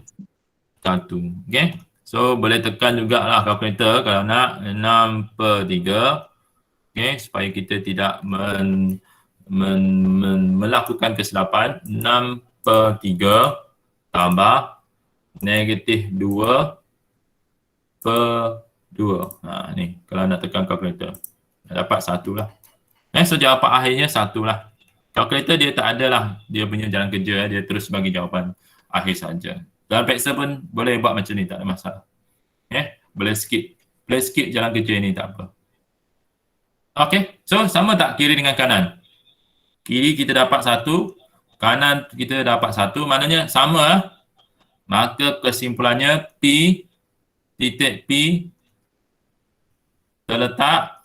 1. Okey. So boleh tekan jugalah kalkulator kalau nak 6 per 3. Okey, supaya kita tidak melakukan kesilapan. 6 per 3 tambah negatif 2 per 2. Ni kalau nak tekan kalkulator. Dapat 1 lah. So jawapan akhirnya 1 lah. Kalkulator dia tak ada lah dia punya jalan kerja. Dia terus bagi jawapan akhir saja. Dalam Excel pun boleh buat macam ni, tak ada masalah. Boleh skip. Boleh skip jalan kerja ni, tak apa. Okey, so sama tak kiri dengan kanan? Kiri kita dapat 1, kanan kita dapat 1, maknanya sama lah. Maka kesimpulannya P titik P terletak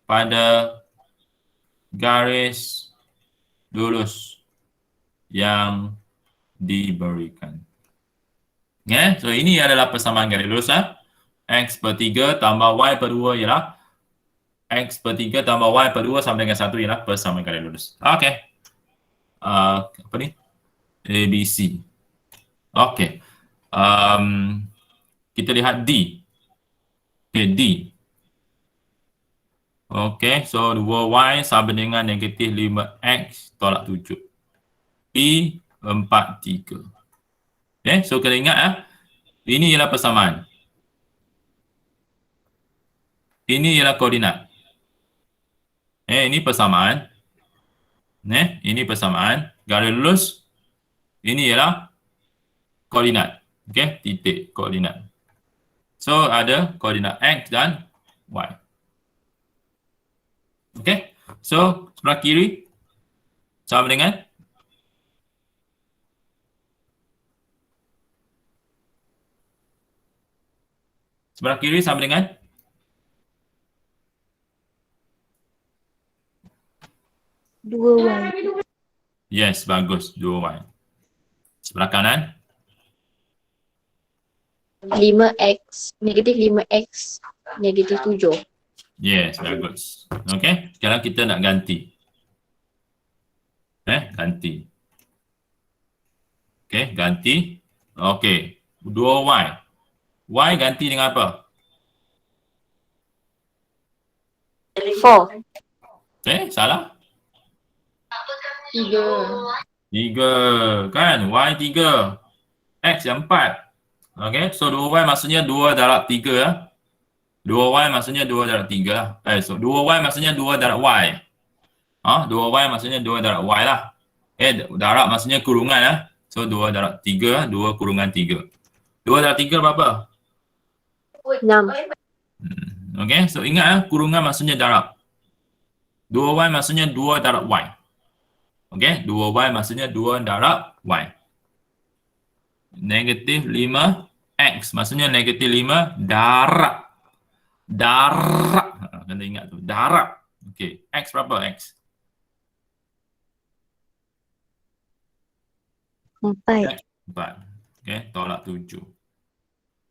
pada garis lurus yang diberikan. So ini adalah persamaan garis lurus. X per 3 tambah Y per 2 ialah X per 3 tambah Y per 2 sama dengan 1 ialah persamaan garis lurus. Okey. Apa ni? ABC. Okey. Kita lihat D. D. Okey, so 2Y sama dengan negatif 5X tolak 7. P 4, 3. So kena ingat ini ialah persamaan. Ini ialah koordinat. Ini persamaan. Ini persamaan. Garis lurus. Ini ialah koordinat. Okey, titik koordinat. So ada koordinat X dan Y. Okey. So sebelah kiri sama dengan Sebelah kiri sama dengan Dua Y. yes, bagus. 2Y. Sebelah kanan 5X. Negatif 5X. Negatif 7. yes, bagus. Okey, sekarang kita nak ganti. Ganti. Okey, ganti. Okey, 2Y. Y ganti dengan apa? 4. Salah. 3. 3 kan? Y 3. X yang 4. Okey, so 2Y maksudnya 2 darab 3 lah. 2Y maksudnya 2 darab 3 lah. So 2Y maksudnya 2 darab Y. 2Y maksudnya 2 darab Y lah. Darab maksudnya kurungan lah. So 2 darab 3, 2 kurungan 3. 2 darab 3 berapa? 6. Okey, so ingat kurungan maksudnya darab. 2Y maksudnya 2 darab Y. Okey, 2Y maksudnya 2 darab Y. Negatif 5X maksudnya negatif 5 darab. Darab. Kena ingat tu. Darab. Okey, X berapa X? 4. 4. Okey, tolak 7.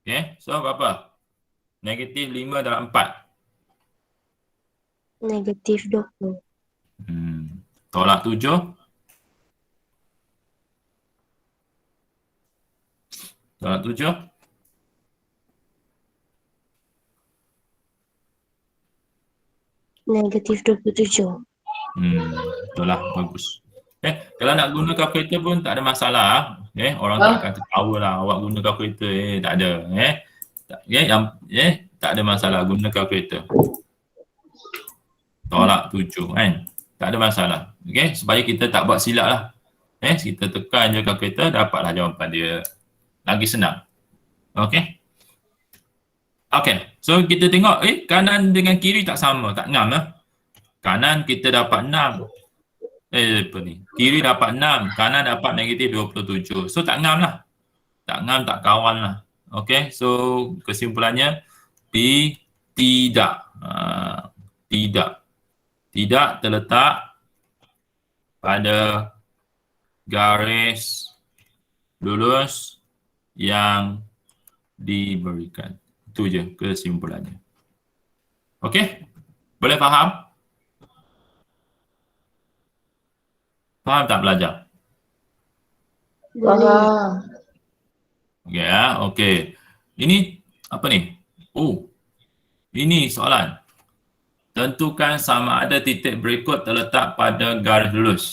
Okey, so berapa? Negatif 5 darab 4. Negatif 20. Tolak 7. Tolak 7. Negatif 27. Betul lah, bagus. Kalau nak guna kalkulator pun tak ada masalah. Orang tak akan ketawa lah awak guna kalkulator. Tak ada. Tak ada masalah guna kalkulator. Tolak 7 kan. Tak ada masalah. Okey, supaya kita tak buat silap lah. Kita tekan je kalkulator, dapatlah jawapan dia. Lagi senang. Okey. Okey, so kita tengok kanan dengan kiri tak sama, tak ngam lah. Kanan kita dapat 6. Kiri dapat 6, kanan dapat negatif 27. So tak ngam lah. Tak ngam, tak kawan lah. Okey, so kesimpulannya P tidak. Tidak. Tidak terletak pada garis lurus yang diberikan. Itu je kesimpulannya. Okey? Boleh faham? Faham tak belajar? Faham. Okey ya, okey. Ini apa ni? Ini soalan. Tentukan sama ada titik berikut terletak pada garis lurus.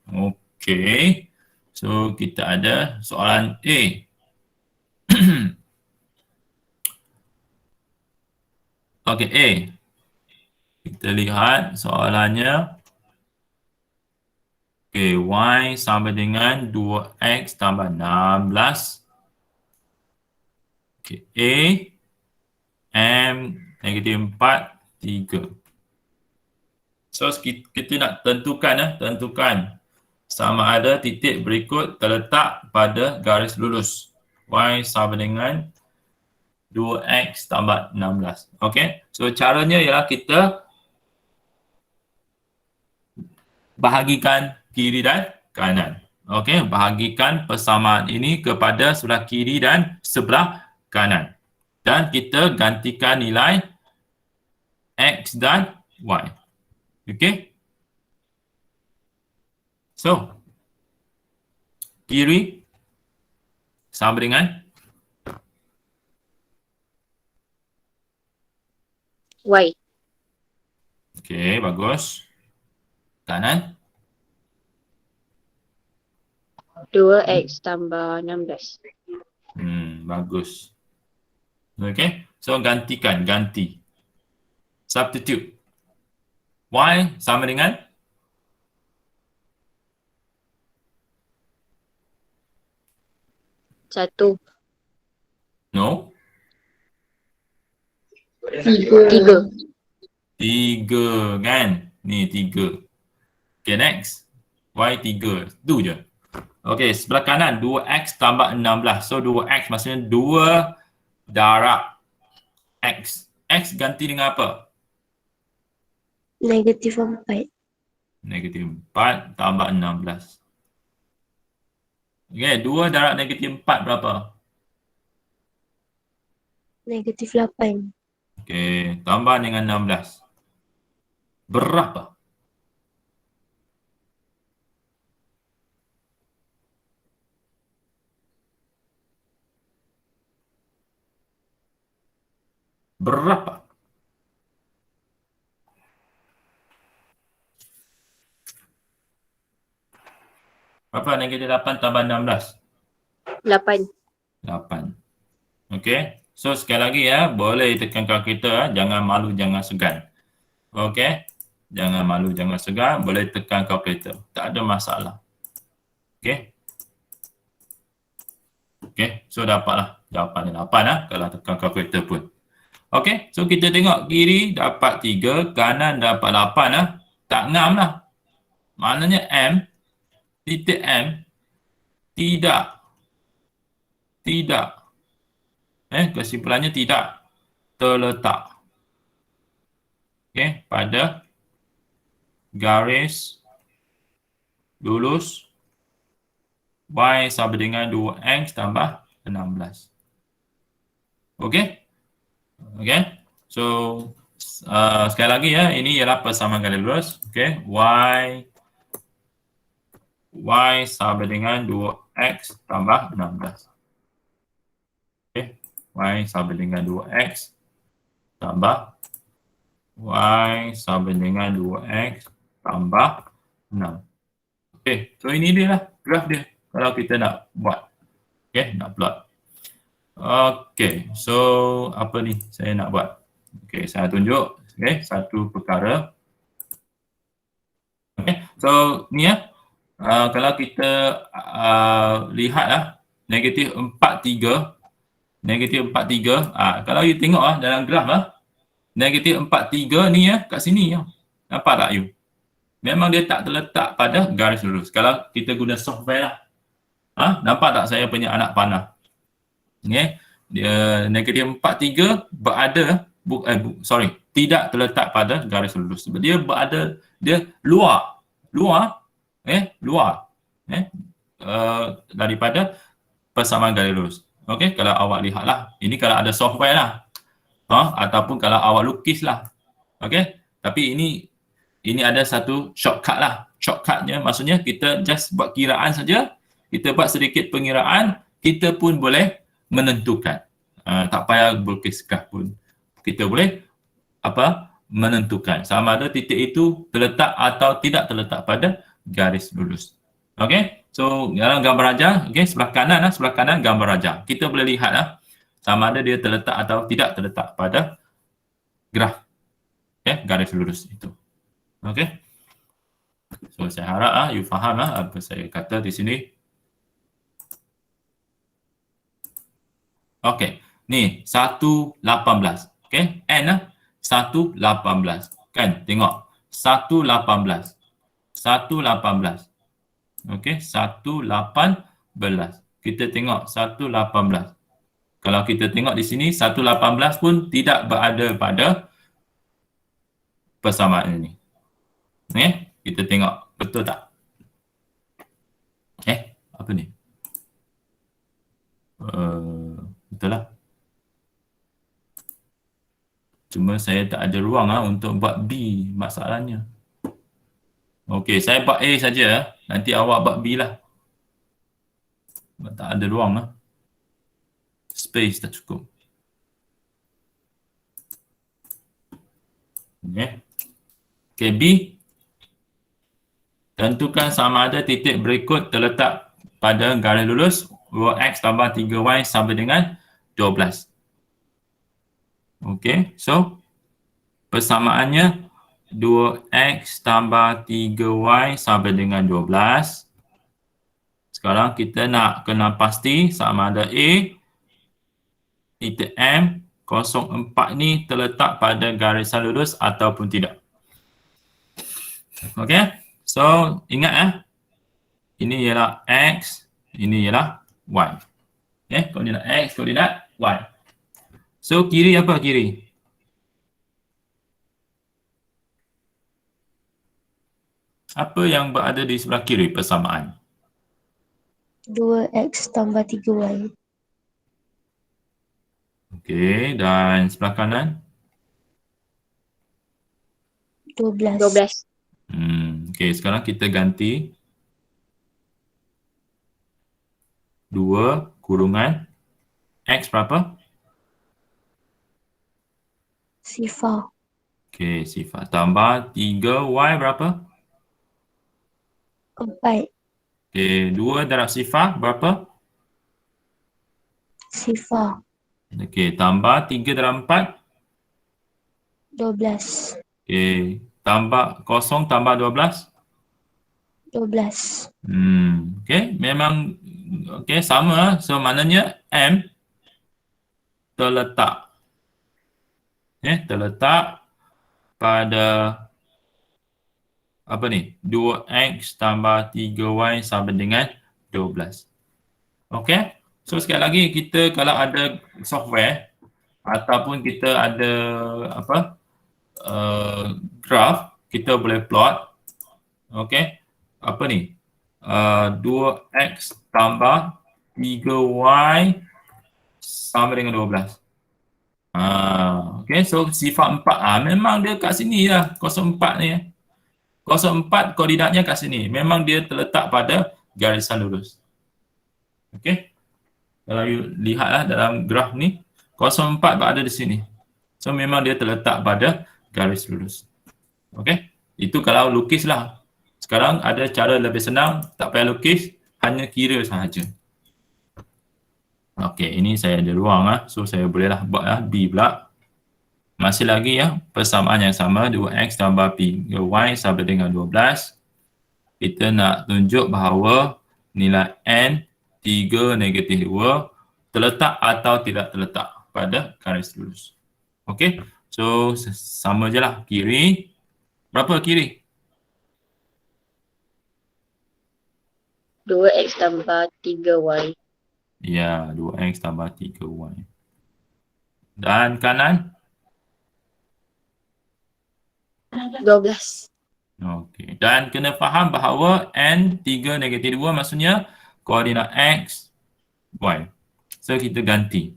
Okey. So kita ada soalan A. Okey, A. Kita lihat soalannya. Okey, Y sama dengan 2X tambah 16. Okey, A, M, negatif 4, 3. So, kita nak tentukan sama ada titik berikut terletak pada garis lurus. Y sama dengan 2X tambah 16. Okey, so caranya ialah kita bahagikan kiri dan kanan. Okey, bahagikan persamaan ini kepada sebelah kiri dan sebelah kanan. Dan kita gantikan nilai X dan Y. Okey. So, kiri sama dengan Y. okey, bagus. Kanan 2X tambah 16. bagus. Okey, so ganti. Substitute. Y sama dengan 1. no 3. 3 kan? Ni 3. Okay, next. Y 3. Itu je. Okay, sebelah kanan 2X tambah 16. So 2X maksudnya 2 darab X ganti dengan apa? Negatif 4. Negatif 4 tambah 16. Okey, 2 darab negatif 4 berapa? Negatif 8. Okey, tambah dengan 16. Berapa? Berapa? Berapa negatif 8 tambah 16? 8. 8. Okey. So sekali lagi ya, boleh tekan kalkulator, jangan malu, jangan segan. Okey. Jangan malu, jangan segan, boleh tekan kalkulator. Tak ada masalah. Okey. Okey, so dapatlah jawapan 8 lah kalau tekan kalkulator pun. Okey, so kita tengok kiri dapat 3, kanan dapat 8 lah. Tak ngam lah. Maknanya M, titik M, tidak. Kesimpulannya tidak terletak. Okey, pada garis lurus Y sama dengan 2X tambah 16. Okey? Okey? So, sekali lagi ya, ini ialah persamaan garis lurus. Okey? Y sama dengan 2X tambah 16. Okey? Y sama dengan 2X tambah Y sama dengan 2X tambah 6. Okey, so ini dia lah graf dia kalau kita nak buat. Okey, nak plot. Okey, so apa ni saya nak buat? Okey, saya tunjuk satu perkara. Okey, so ni ya. Kalau kita lihatlah negatif 43, kalau you tengok dalam graf negatif 43 ni ya kat sini ya. Nampak tak you? Memang dia tak terletak pada garis lurus. Kalau kita guna software lah. Nampak tak saya punya anak panah? Okay. Dia negatif 43 berada, tidak terletak pada garis lurus. Dia berada, dia luar daripada persamaan garis lurus. Okey, kalau awak lihatlah. Ini kalau ada software lah. Ataupun kalau awak lukis lah. Okey, tapi ini ada satu shortcut lah. Shortcutnya maksudnya kita just buat kiraan saja. Kita buat sedikit pengiraan, kita pun boleh menentukan. Tak payah berlukis graf pun. Kita boleh menentukan sama ada titik itu terletak atau tidak terletak pada garis lurus. Okey. So dalam gambar raja, sebelah kanan gambar raja. Kita boleh lihat sama ada dia terletak atau tidak terletak pada graf garis lurus itu. Okey. So saya harap you faham apa saya kata di sini. Okey. Ni 118. Okey. N 118. Kan? Tengok. 118. 118. Okey, 118. Kita tengok 118. Kalau kita tengok di sini 118 pun tidak berada pada persamaan ini. Kita tengok betul tak? Apa ni? Betul lah. Cuma saya tak ada ruang untuk buat B masalahnya. Okey, saya buat A saja. Nanti awak buat B lah. Tak ada ruang Space tak cukup. Okey, B. Tentukan sama ada titik berikut terletak pada garis lurus 2x tambah 3y sama dengan 12. Okey, so persamaannya 2x tambah 3y sama dengan 12. Sekarang kita nak kena pasti sama ada A titik M 04 ni terletak pada garisan lurus ataupun tidak. Okey, so ingat ini ialah X, ini ialah Y. Koordinat X, koordinat Y. So kiri apa kiri? Apa yang berada di sebelah kiri persamaan? 2x tambah 3y. Okey, dan sebelah kanan? 12. 12. Okey, sekarang kita ganti 2 kurungan X berapa? Sifar. Okey, sifar. Tambah 3Y berapa? 4. Okey, 2 darab sifar berapa? Sifar. Okey, tambah 3 darab 4. 12. Okey, tambah kosong tambah 12. 12. Okey, memang okey sama. So maknanya M terletak terletak pada apa ni? 2x tambah 3y sama dengan 12. Okey. So sekali lagi kita kalau ada software ataupun kita ada apa graph, kita boleh plot. Okey. Apa ni? 2x tambah 3y sama dengan 12. Okay, so sifar 4 memang dia kat sini lah 04 ni. 04 koordinatnya kat sini. Memang dia terletak pada garisan lurus. Okay. Kalau you lihatlah dalam graf ni, 04 berada di sini. So memang dia terletak pada garis lurus. Okay. Itu kalau lukis lah. Sekarang ada cara lebih senang, tak payah lukis, hanya kira sahaja. Okay, ini saya ada ruang so saya bolehlah buat B pula. Masih lagi persamaan yang sama, 2x tambah 3y sama dengan 12. Kita nak tunjuk bahawa nilai n 3 negatif 2 terletak atau tidak terletak pada garis lurus. Okey, so sama je lah kiri. Berapa kiri? 2x tambah 3y. Ya, 2x tambah 3y. Dan kanan? 12. Okey. Dan kena faham bahawa n 3 negatif 2 maksudnya koordinat x, y. So kita ganti.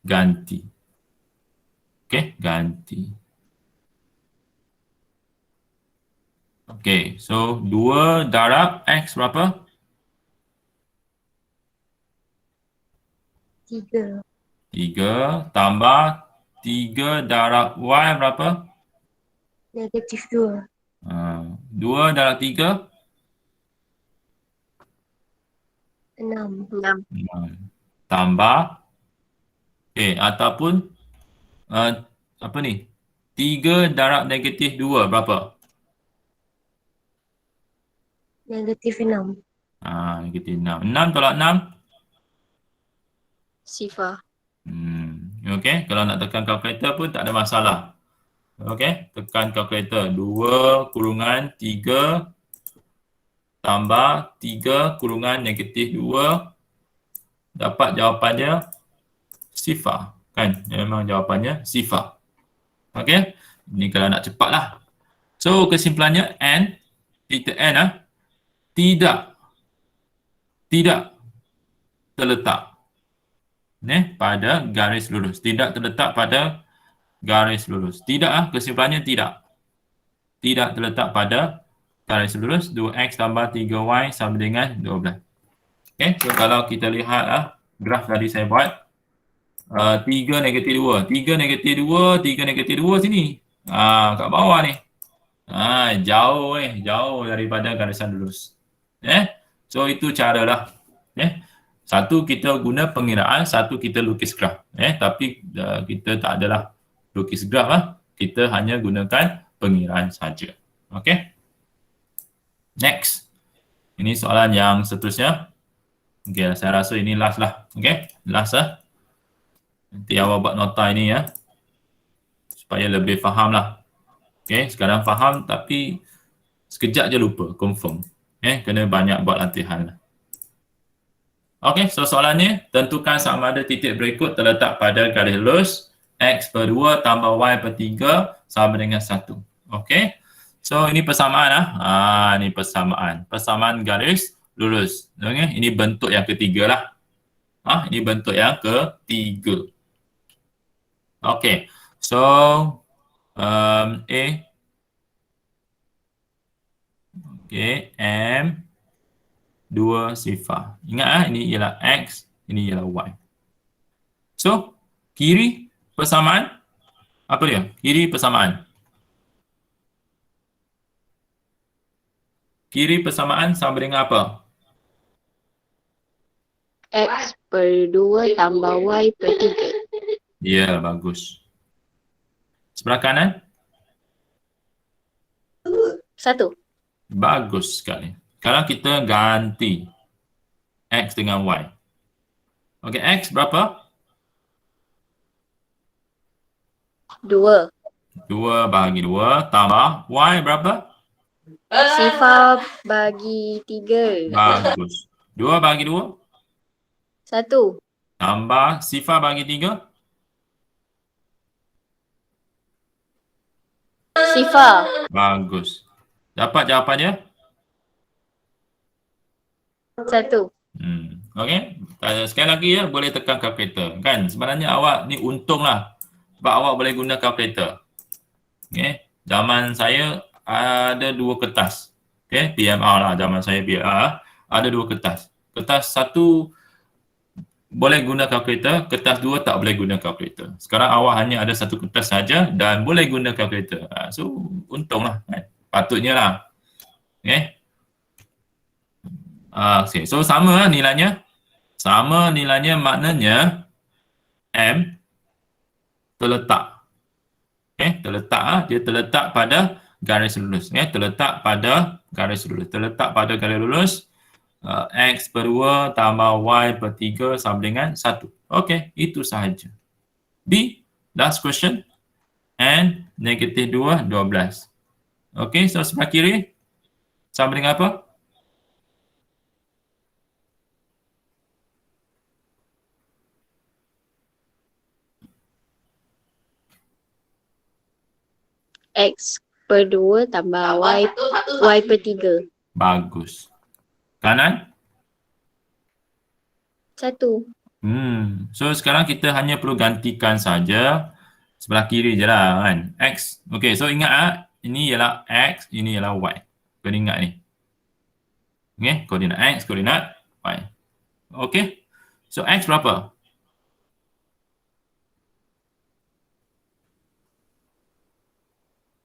Ganti. Okey, ganti. Okey, so 2 darab x berapa? 3. 3 tambah 3 darab y berapa? Negatif 2. 2 darab 3? 6. 6. Tambah ataupun apa ni? 3 darab negatif 2 berapa? Negatif 6. Negatif 6. 6 tolak 6? Sifar. Okey, kalau nak tekan kalkulator pun tak ada masalah. Okey, tekan kalkulator. 2 kurungan 3 tambah 3 kurungan negatif 2. Dapat jawapannya sifar. Kan? Memang jawapannya sifar. Okey, ini kalau nak cepat lah. So, kesimpulannya n, titik n tidak terletak pada garis lurus. Tidak terletak pada garis lurus. Tidak kesimpulannya tidak. Tidak terletak pada garis lurus. 2x tambah 3y sama dengan 12. Okay, so kalau kita lihat graf tadi saya buat. 3 negatif 2. 3 negatif 2, 3 negatif 2 sini. Kat bawah ni. Jauh jauh daripada garisan lurus. So itu caralah. Satu kita guna pengiraan, satu kita lukis graf. Tapi kita tak adalah lukis graf. Kita hanya gunakan pengiraan saja. Okey. Next. Ini soalan yang seterusnya. Okey, saya rasa ini last lah. Okey, last Nanti awak buat nota ini supaya lebih faham lah. Okey, sekarang faham tapi sekejap je lupa, confirm. Kena banyak buat latihan lah. Okey, so soalannya, tentukan sama ada titik berikut terletak pada garis lurus x per 2 tambah y per 3 sama dengan 1. Okey. So ini persamaan ah. Ini persamaan. Persamaan garis lurus. Okey, ini bentuk yang ketiga lah. Ini bentuk yang ketiga. Okey. So A. Okey, M 2 sifar. Ingat ini ialah X, ini ialah Y. So, kiri persamaan apa dia? Kiri persamaan. Kiri persamaan sama dengan apa? X per 2 tambah Y per 3. Ya, bagus. Sebelah kanan? 1. Bagus sekali. Sekarang kita ganti X dengan Y. Okey, X berapa? 2. 2 bahagi 2 tambah Y berapa? Sifar bagi 3. Bagus. 2 bahagi 2 1. tambah sifar bagi 3. Sifar. Bagus. Dapat jawapannya? 1. Okey. Sekali lagi ya, boleh tekan kalkulator. Kan sebenarnya awak ni untung lah. Sebab awak boleh guna kalkulator. Okey. Zaman saya ada 2 kertas. Okey, PMR lah zaman saya PMR. Ada 2 kertas. Kertas 1 boleh guna kalkulator, kertas 2 tak boleh guna kalkulator. Sekarang awak hanya ada 1 kertas saja dan boleh guna kalkulator. So untung lah kan. Patutnya lah. Okey. Okay. So sama lah nilainya. Sama nilainya maknanya M terletak. Okay. Terletak. Dia terletak pada garis lurus. Okay. Terletak pada garis lurus. Terletak pada garis lurus. X per 2 tambah Y per 3 sama dengan 1. Okay. Itu sahaja. B. Last question. N negatif 2, 12. Okay. So sebelah kiri sama dengan apa? X per 2 tambah Y per 3. Bagus. Kanan? 1. So sekarang kita hanya perlu gantikan saja sebelah kiri je lah kan. X. Okay, so ingat ini ialah X, ini ialah Y. Kena ingat ni. Okay, koordinat X, koordinat Y. Okay. So X berapa?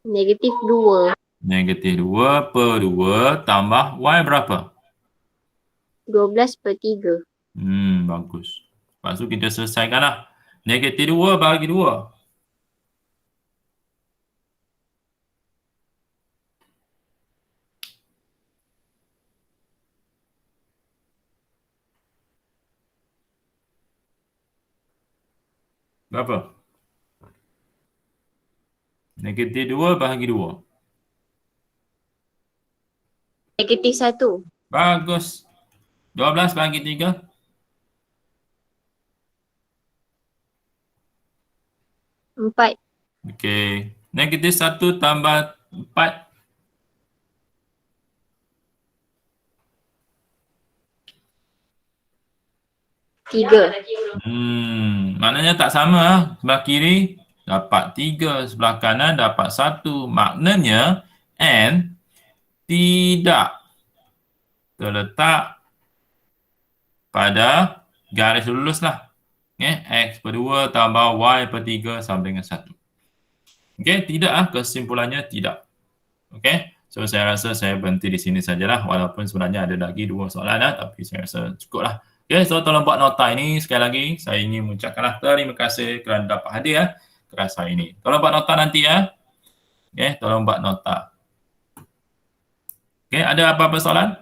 Negatif 2. Negatif 2 per 2 tambah Y berapa? 12 per 3. Bagus. Lepas tu kita selesaikan lah. Negatif 2 bagi 2. Berapa? Negatif 2 bahagi 2. Negatif 1. Bagus. 12 bahagi 3. 4. Okey. Negatif 1 tambah 4. 3. Maknanya tak sama. Sebelah kiri dapat 3. Sebelah kanan dapat 1. Maknanya N tidak terletak pada garis lurus lah. Okay. X per 2 tambah Y per 3 sama dengan 1. Okey, tidak lah. Kesimpulannya tidak. Okey. So saya rasa saya berhenti di sini sajalah. Walaupun sebenarnya ada lagi 2 soalan lah. Tapi saya rasa cukup lah. Okey, so tolong buat nota ini. Sekali lagi saya ingin mengucapkanlah terima kasih kerana dapat hadir kelas hari ini. Tolong buat nota nanti ya. Okey, tolong buat nota. Okey, ada apa-apa soalan?